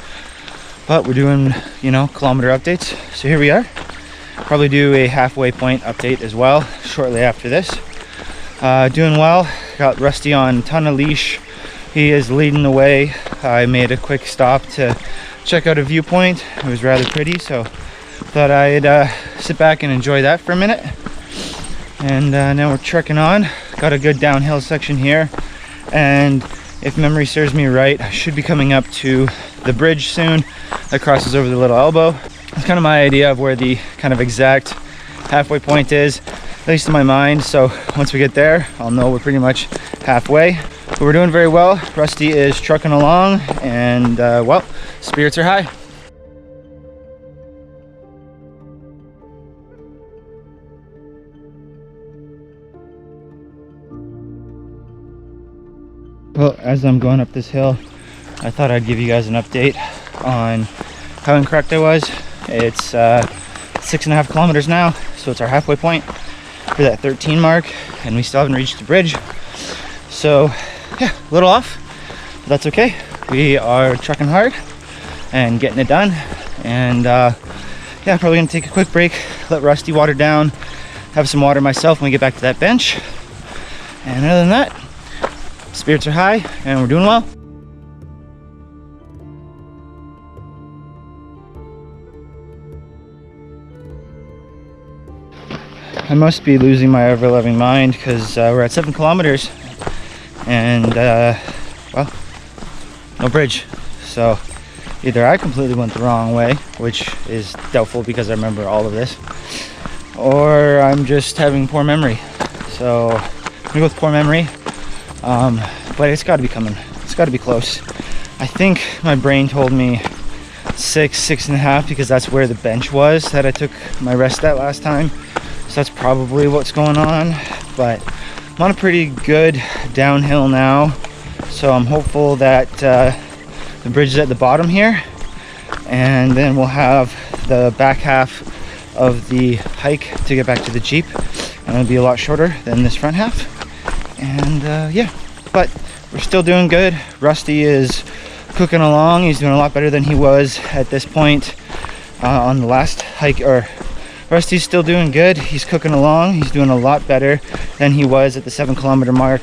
but we're doing, you know, kilometer updates. So here we are. Probably do a halfway point update as well shortly after this. Doing well. Got Rusty on ton of leash. He is leading the way. I made a quick stop to check out a viewpoint. It was rather pretty, so thought I'd sit back and enjoy that for a minute. And now we're trekking on. Got a good downhill section here. And if memory serves me right, I should be coming up to the bridge soon that crosses over the little elbow. It's kind of my idea of where the kind of exact halfway point is, at least in my mind. So once we get there, I'll know we're pretty much halfway. But we're doing very well. Rusty is trucking along, and well, spirits are high. Well, as I'm going up this hill, I thought I'd give you guys an update on how incorrect I was. It's 6.5 kilometers now, so it's our halfway point for that 13 mark, and we still haven't reached the bridge. So yeah, a little off, but that's okay. We are trucking hard and getting it done, and yeah, probably gonna take a quick break, let Rusty water down, have some water myself when we get back to that bench, and other than that, spirits are high and we're doing well. I must be losing my ever-loving mind, because we're at 7 kilometers and well, no bridge. So either I completely went the wrong way, which is doubtful because I remember all of this, or I'm just having poor memory. So I'm gonna go with poor memory. But it's got to be coming. It's got to be close. I think my brain told me 6.5, because that's where the bench was that I took my rest at last time. So that's probably what's going on. But I'm on a pretty good downhill now, so I'm hopeful that the bridge is at the bottom here, and then we'll have the back half of the hike to get back to the Jeep, and it'll be a lot shorter than this front half. And yeah, but we're still doing good. Rusty is cooking along. He's doing a lot better than he was at this point on the last hike. Or Rusty's still doing good. He's cooking along. He's doing a lot better than he was at the 7-kilometer mark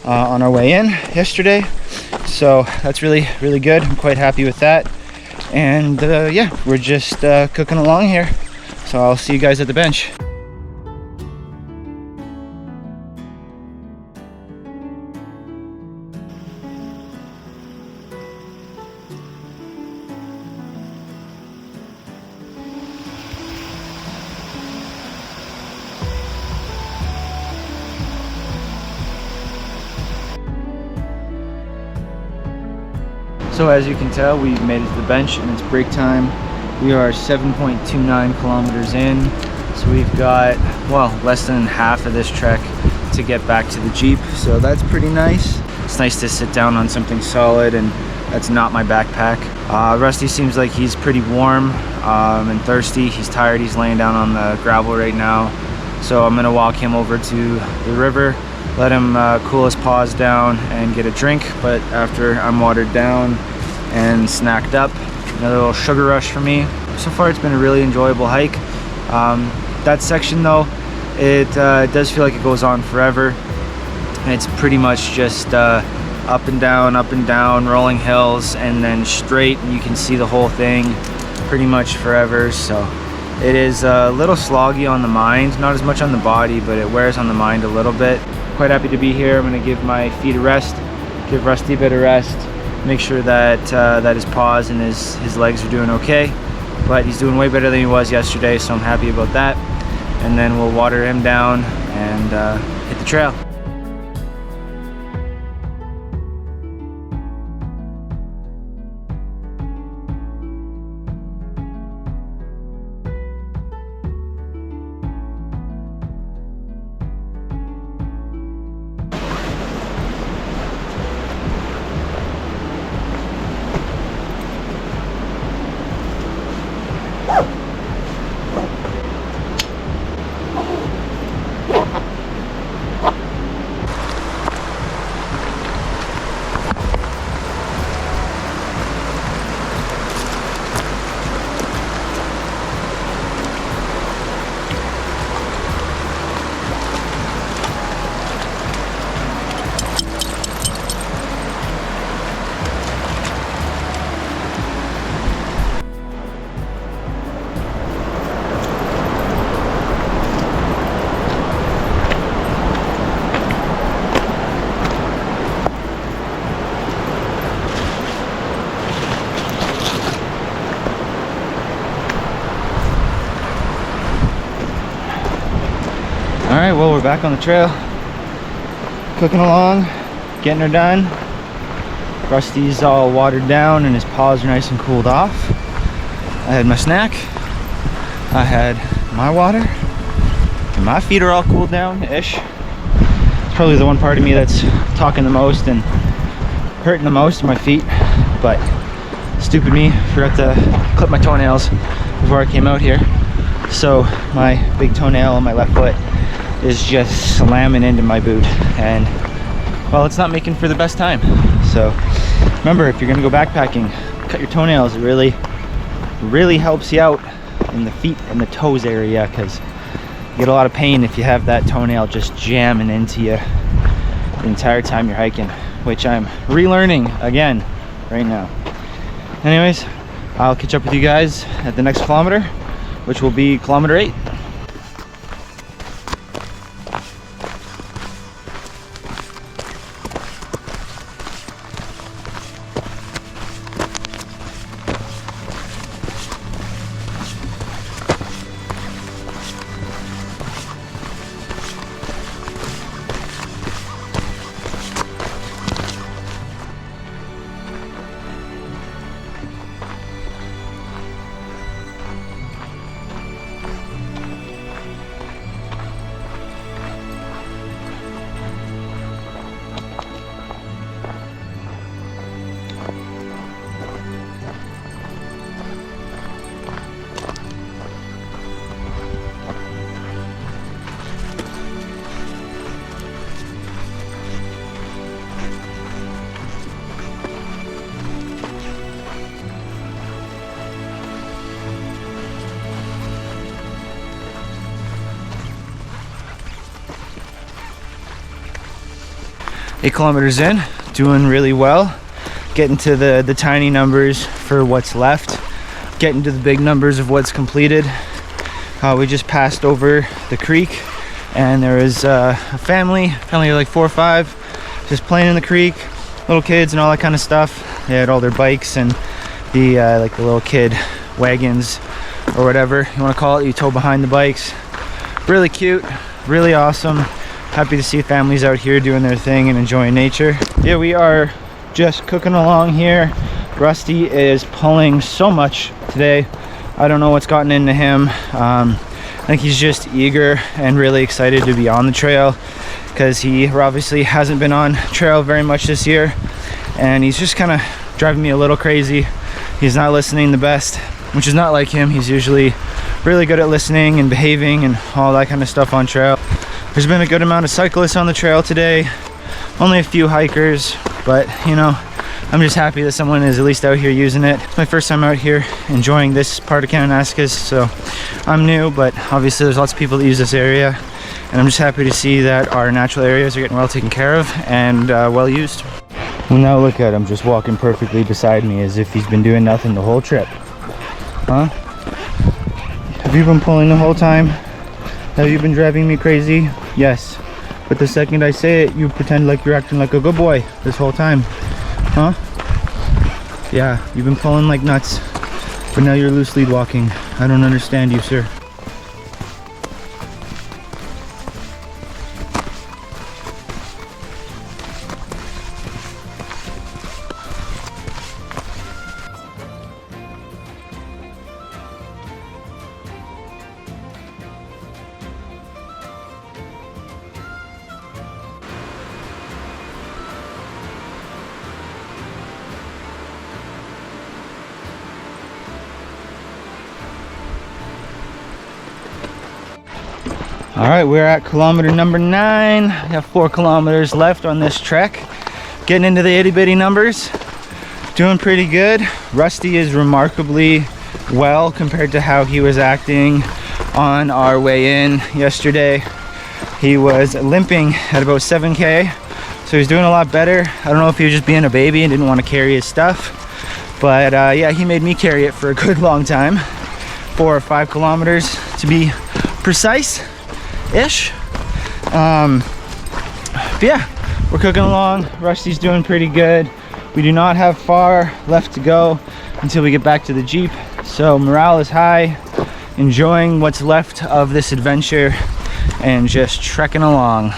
on our way in yesterday. So that's really good. I'm quite happy with that. And yeah, we're just cooking along here. So I'll see you guys at the bench. So as you can tell, we've made it to the bench and it's break time. We are 7.29 kilometers in. So we've got, well, less than half of this trek to get back to the Jeep. So that's pretty nice. It's nice to sit down on something solid and that's not my backpack. Rusty seems like he's pretty warm and thirsty. He's tired, he's laying down on the gravel right now. So I'm gonna walk him over to the river, let him cool his paws down and get a drink. But after I'm watered down and snacked up, another little sugar rush for me. So far it's been a really enjoyable hike. That section though, it does feel like it goes on forever. It's pretty much just up and down, rolling hills, and then straight, and you can see the whole thing pretty much forever. So it is a little sloggy on the mind, not as much on the body, but it wears on the mind a little bit. Quite happy to be here. I'm gonna give my feet a rest, give Rusty a bit of rest, make sure that that his paws and his legs are doing okay. But he's doing way better than he was yesterday, so I'm happy about that. And then we'll water him down and hit the trail. Alright, well, we're back on the trail, cooking along, getting her done. Rusty's all watered down and his paws are nice and cooled off. I had my snack, I had my water, and my feet are all cooled down-ish. It's probably the one part of me that's talking the most and hurting the most, my feet, but stupid me, forgot to clip my toenails before I came out here. So my big toenail on my left foot is just slamming into my boot, and well, it's not making for the best time. So remember, if you're gonna go backpacking, cut your toenails. It really helps you out in the feet and the toes area, because you get a lot of pain if you have that toenail just jamming into you the entire time you're hiking, which I'm relearning again right now. Anyways, I'll catch up with you guys at the next kilometer, which will be kilometer 8. 8 kilometers in, doing really well. Getting to the tiny numbers for what's left. Getting to the big numbers of what's completed. We just passed over the creek, and there was a family of like 4 or 5, just playing in the creek. Little kids and all that kind of stuff. They had all their bikes and the like the little kid wagons or whatever you want to call it, you tow behind the bikes. Really cute, really awesome. Happy to see families out here doing their thing and enjoying nature. Yeah, we are just cooking along here. Rusty is pulling so much today. I don't know what's gotten into him. I think he's just eager and really excited to be on the trail, because he obviously hasn't been on trail very much this year, and he's just kind of driving me a little crazy. He's not listening the best, which is not like him. He's usually really good at listening and behaving and all that kind of stuff on trail. There's been a good amount of cyclists on the trail today, only a few hikers, but you know, I'm just happy that someone is at least out here using it. It's my first time out here enjoying this part of Kananaskis, so I'm new, but obviously there's lots of people that use this area, and I'm just happy to see that our natural areas are getting well taken care of and well used. Well, now look at him just walking perfectly beside me as if he's been doing nothing the whole trip. Huh? Have you been pulling the whole time? Have you been driving me crazy? Yes. But the second I say it, you pretend like you're acting like a good boy this whole time. Huh? Yeah, you've been pulling like nuts, but now you're loose lead walking. I don't understand you, sir. All right, we're at kilometer number 9. We have 4 kilometers left on this trek. Getting into the itty bitty numbers. Doing pretty good. Rusty is remarkably well compared to how he was acting on our way in yesterday. He was limping at about 7K, so he's doing a lot better. I don't know if he was just being a baby and didn't want to carry his stuff, but yeah, he made me carry it for a good long time. 4 or 5 kilometers to be precise. Ish. But yeah, we're cooking along. Rusty's doing pretty good. We do not have far left to go until we get back to the Jeep, so morale is high, enjoying what's left of this adventure and just trekking along.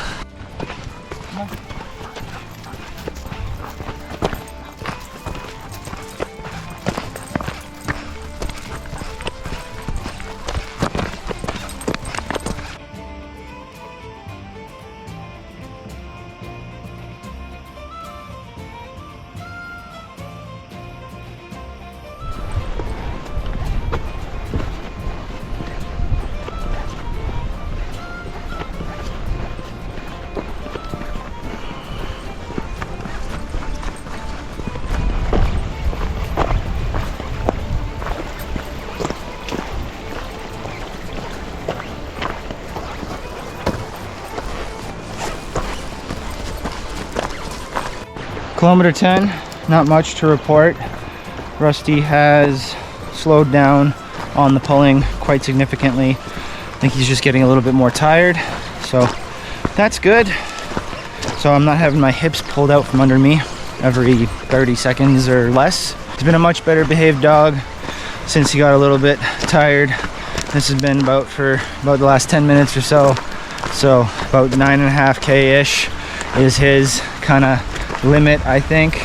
Kilometer 10, not much to report. Rusty has slowed down on the pulling quite significantly. I think he's just getting a little bit more tired, so that's good. So I'm not having my hips pulled out from under me every 30 seconds or less. He's been a much better behaved dog since he got a little bit tired. This has been about the last 10 minutes or so. So about 9.5K-ish is his kind of limit, I think,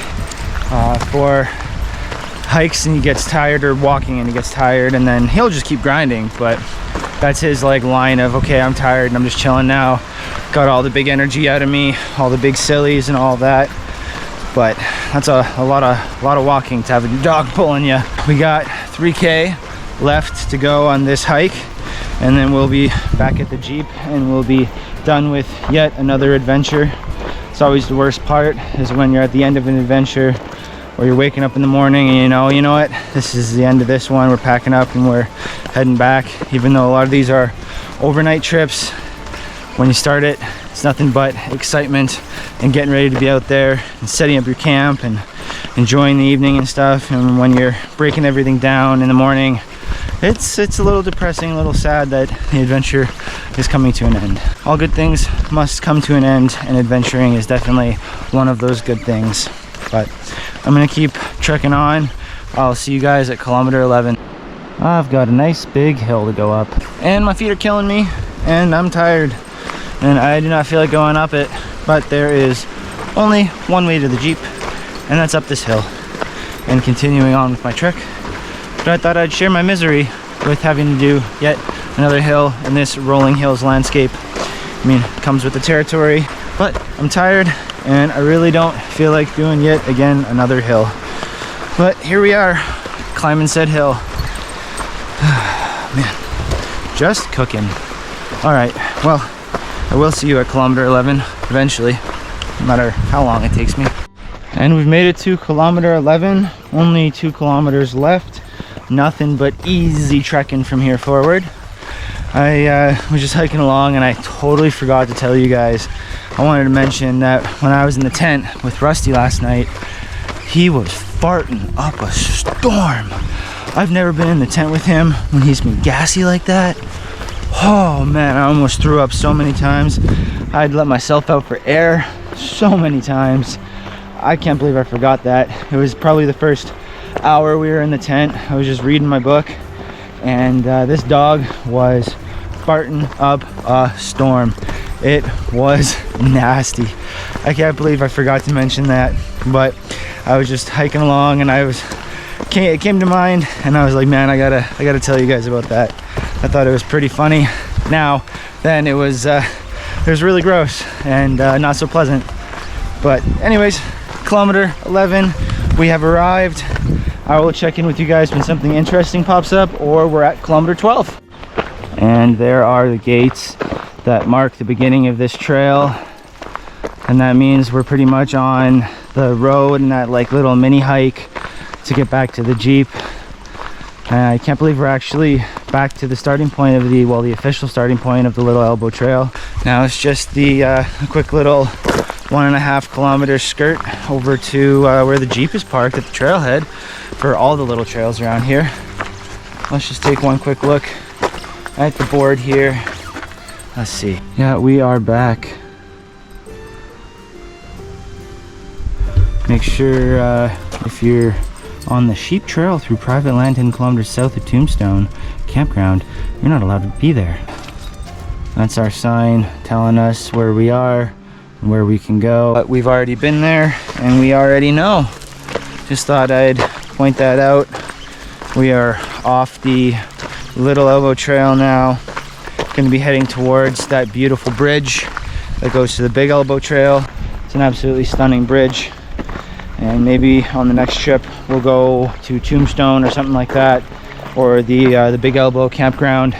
for hikes, and he gets tired, or walking and he gets tired, and then he'll just keep grinding. But that's his like line of, okay, I'm tired and I'm just chilling now. Got all the big energy out of me, all the big sillies and all that. But that's a lot of walking to have a dog pulling you. We got 3K left to go on this hike, and then we'll be back at the Jeep and we'll be done with yet another adventure. It's always the worst part, is when you're at the end of an adventure, or you're waking up in the morning and you know what, this is the end of this one. We're packing up and we're heading back. Even though a lot of these are overnight trips, when you start it, it's nothing but excitement and getting ready to be out there and setting up your camp and enjoying the evening and stuff. And when you're breaking everything down in the morning, it's a little depressing, a little sad that the adventure is coming to an end. All good things must come to an end, and adventuring is definitely one of those good things. But I'm gonna keep trekking on. I'll see you guys at kilometer 11. I've got a nice big hill to go up, and my feet are killing me, and I'm tired, and I do not feel like going up it. But there is only one way to the Jeep, and that's up this hill and continuing on with my trek. But I thought I'd share my misery with having to do yet another hill in this rolling hills landscape. I mean, it comes with the territory, but I'm tired and I really don't feel like doing yet again another hill. But here we are, climbing said hill. Man, just cooking. All right, well, I will see you at kilometer 11 eventually, no matter how long it takes me. And we've made it to kilometer 11, only 2 kilometers left. Nothing but easy trekking from here forward. I was just hiking along and I totally forgot to tell you guys. I wanted to mention that when I was in the tent with Rusty last night, he was farting up a storm. I've never been in the tent with him when he's been gassy like that. Oh man, I almost threw up so many times. I'd let myself out for air so many times. I can't believe I forgot that. It was probably the first hour we were in the tent. I was just reading my book, and this dog was farting up a storm. It was nasty. I can't believe I forgot to mention that, but I was just hiking along and it came to mind, and I was like, man, I gotta tell you guys about that. I thought it was pretty funny. Then it was really gross and not so pleasant. But anyways, kilometer 11, we have arrived. I will check in with you guys when something interesting pops up, or we're at kilometer 12. And there are the gates that mark the beginning of this trail, and that means we're pretty much on the road and that like little mini hike to get back to the Jeep. And I can't believe we're actually back to the starting point of the official starting point of the Little Elbow Trail. Now it's just the quick little 1.5 kilometer skirt over to where the Jeep is parked at the trailhead for all the little trails around here. Let's just take one quick look at the board here. Let's see. Yeah, we are back. Make sure if you're on the sheep trail through private land 10 kilometers south of Tombstone campground, you're not allowed to be there. That's our sign telling us where we are and where we can go. But we've already been there and we already know. Just thought I'd point that out. We are off the Little Elbow Trail now. Going to be heading towards that beautiful bridge that goes to the Big Elbow Trail. It's an absolutely stunning bridge. And maybe on the next trip we'll go to Tombstone or something like that, or the Big Elbow campground,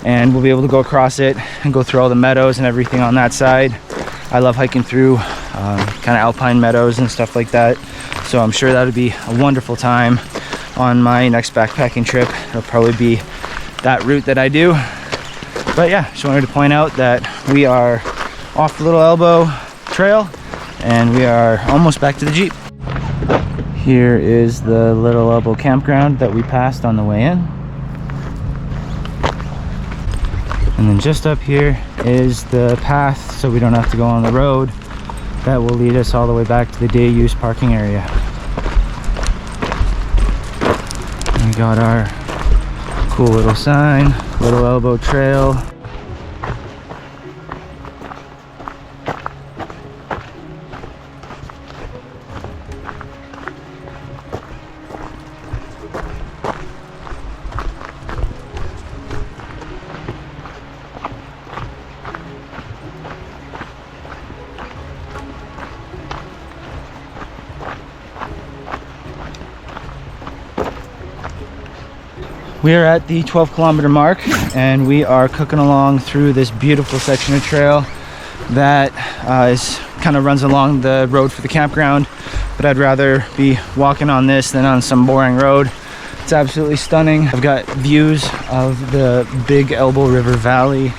and we'll be able to go across it and go through all the meadows and everything on that side. I love hiking through kind of alpine meadows and stuff like that, so I'm sure that would be a wonderful time on my next backpacking trip. It'll probably be that route that I do. But yeah, just wanted to point out that we are off the Little Elbow Trail and we are almost back to the Jeep. Here is the Little Elbow campground that we passed on the way in. And then just up here is the path, so we don't have to go on the road. That will lead us all the way back to the day use parking area. We got our cool little sign, Little Elbow Trail. We are at the 12 kilometer mark and we are cooking along through this beautiful section of trail that kind of runs along the road for the campground, but I'd rather be walking on this than on some boring road. It's absolutely stunning. I've got views of the Big Elbow River Valley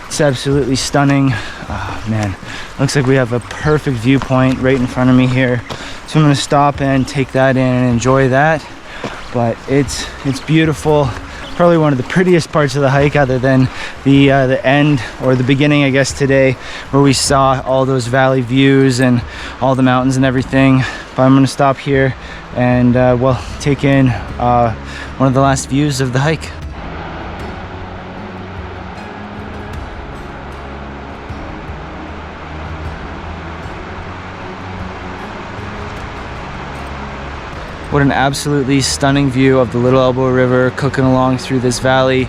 It's absolutely stunning. Oh, man, looks like we have a perfect viewpoint right in front of me here. So I'm gonna stop and take that in and enjoy that. But it's beautiful. Probably one of the prettiest parts of the hike, other than the end, or the beginning, I guess, today, where we saw all those valley views and all the mountains and everything. But I'm gonna stop here and well, take in one of the last views of the hike. What an absolutely stunning view of the Little Elbow River cooking along through this valley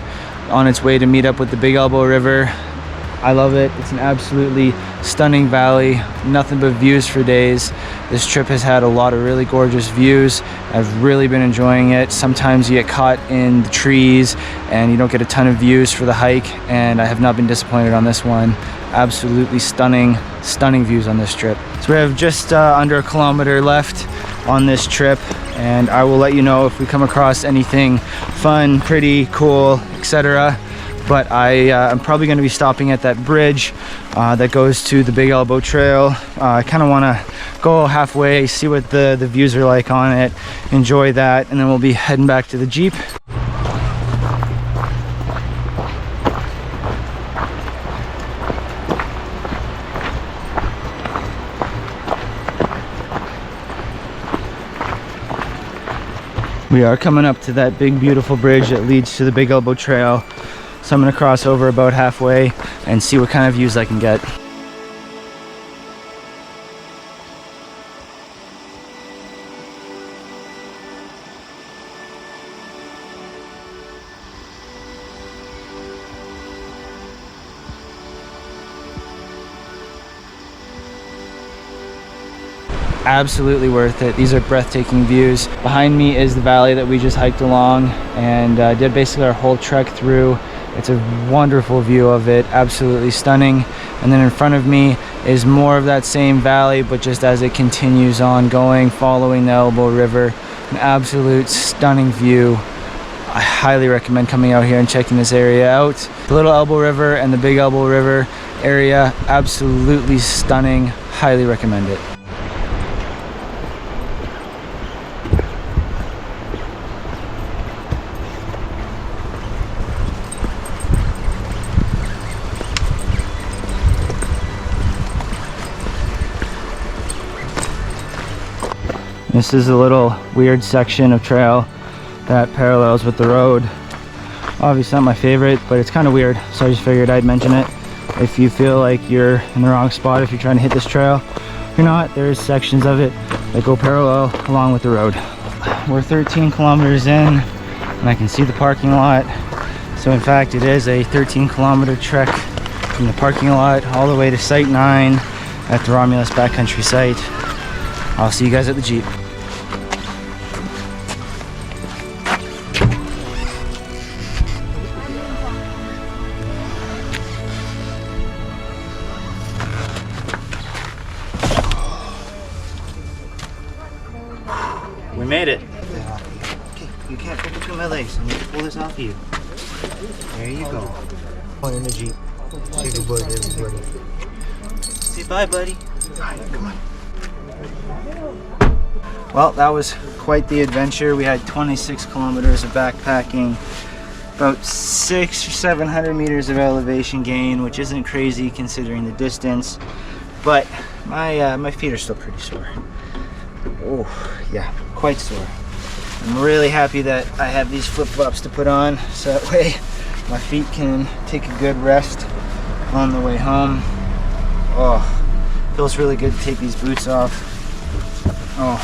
on its way to meet up with the Big Elbow River. I love it. It's an absolutely stunning valley, nothing but views for days. This trip has had a lot of really gorgeous views. I've really been enjoying it. Sometimes you get caught in the trees and you don't get a ton of views for the hike, and I have not been disappointed on this one. Absolutely stunning views on this trip. So we have just under a kilometer left on this trip, and I will let you know if we come across anything fun, pretty, cool, etc. But I'm probably going to be stopping at that bridge that goes to the Big Elbow Trail. I kind of want to go halfway, see what the views are like on it, enjoy that, and then we'll be heading back to the Jeep. We are coming up to that big beautiful bridge that leads to the Big Elbow Trail. So I'm gonna cross over about halfway and see what kind of views I can get. Absolutely worth it. These are breathtaking views. Behind me is the valley that we just hiked along and did basically our whole trek through. It's a wonderful view of it, absolutely stunning. And then in front of me is more of that same valley, but just as it continues on going, following the Elbow River. An absolute stunning view. I highly recommend coming out here and checking this area out. The Little Elbow River and the Big Elbow River area, absolutely stunning. Highly recommend it. This is a little weird section of trail that parallels with the road. Obviously not my favorite, but it's kind of weird, so I just figured I'd mention it. If you feel like you're in the wrong spot, if you're trying to hit this trail, if you're not, there's sections of it that go parallel along with the road. We're 13 kilometers in, and I can see the parking lot. So in fact, it is a 13-kilometer trek from the parking lot all the way to Site 9 at the Romulus Backcountry site. I'll see you guys at the Jeep. We made it.
Okay, you can't put between my legs. I'm gonna pull this off of you. There you go. On in the Jeep. Say goodbye to everybody. Say bye, buddy. Alright, come on.
Well, that was quite the adventure. We had 26 kilometers of backpacking, about 600 or 700 meters of elevation gain, which isn't crazy considering the distance, but my feet are still pretty sore. Oh yeah, quite sore. I'm really happy that I have these flip-flops to put on, so that way my feet can take a good rest on the way home. Oh, feels really good to take these boots off. Oh,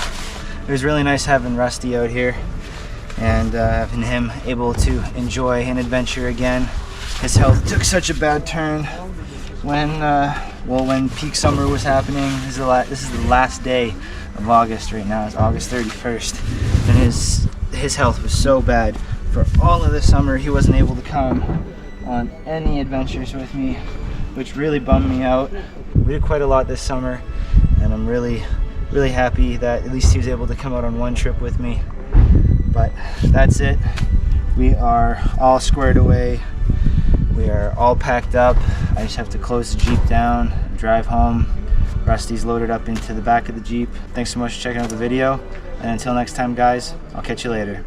it was really nice having Rusty out here and having him able to enjoy an adventure again. His health took such a bad turn when peak summer was happening. This is the last day of August right now. It's August 31st, and his health was so bad. For all of the summer, he wasn't able to come on any adventures with me, which really bummed me out. We did quite a lot this summer, and I'm really happy that at least he was able to come out on one trip with me. But that's it. We are all squared away. We are all packed up. I just have to close the Jeep down and drive home. Rusty's loaded up into the back of the Jeep. Thanks so much for checking out the video. And until next time, guys, I'll catch you later.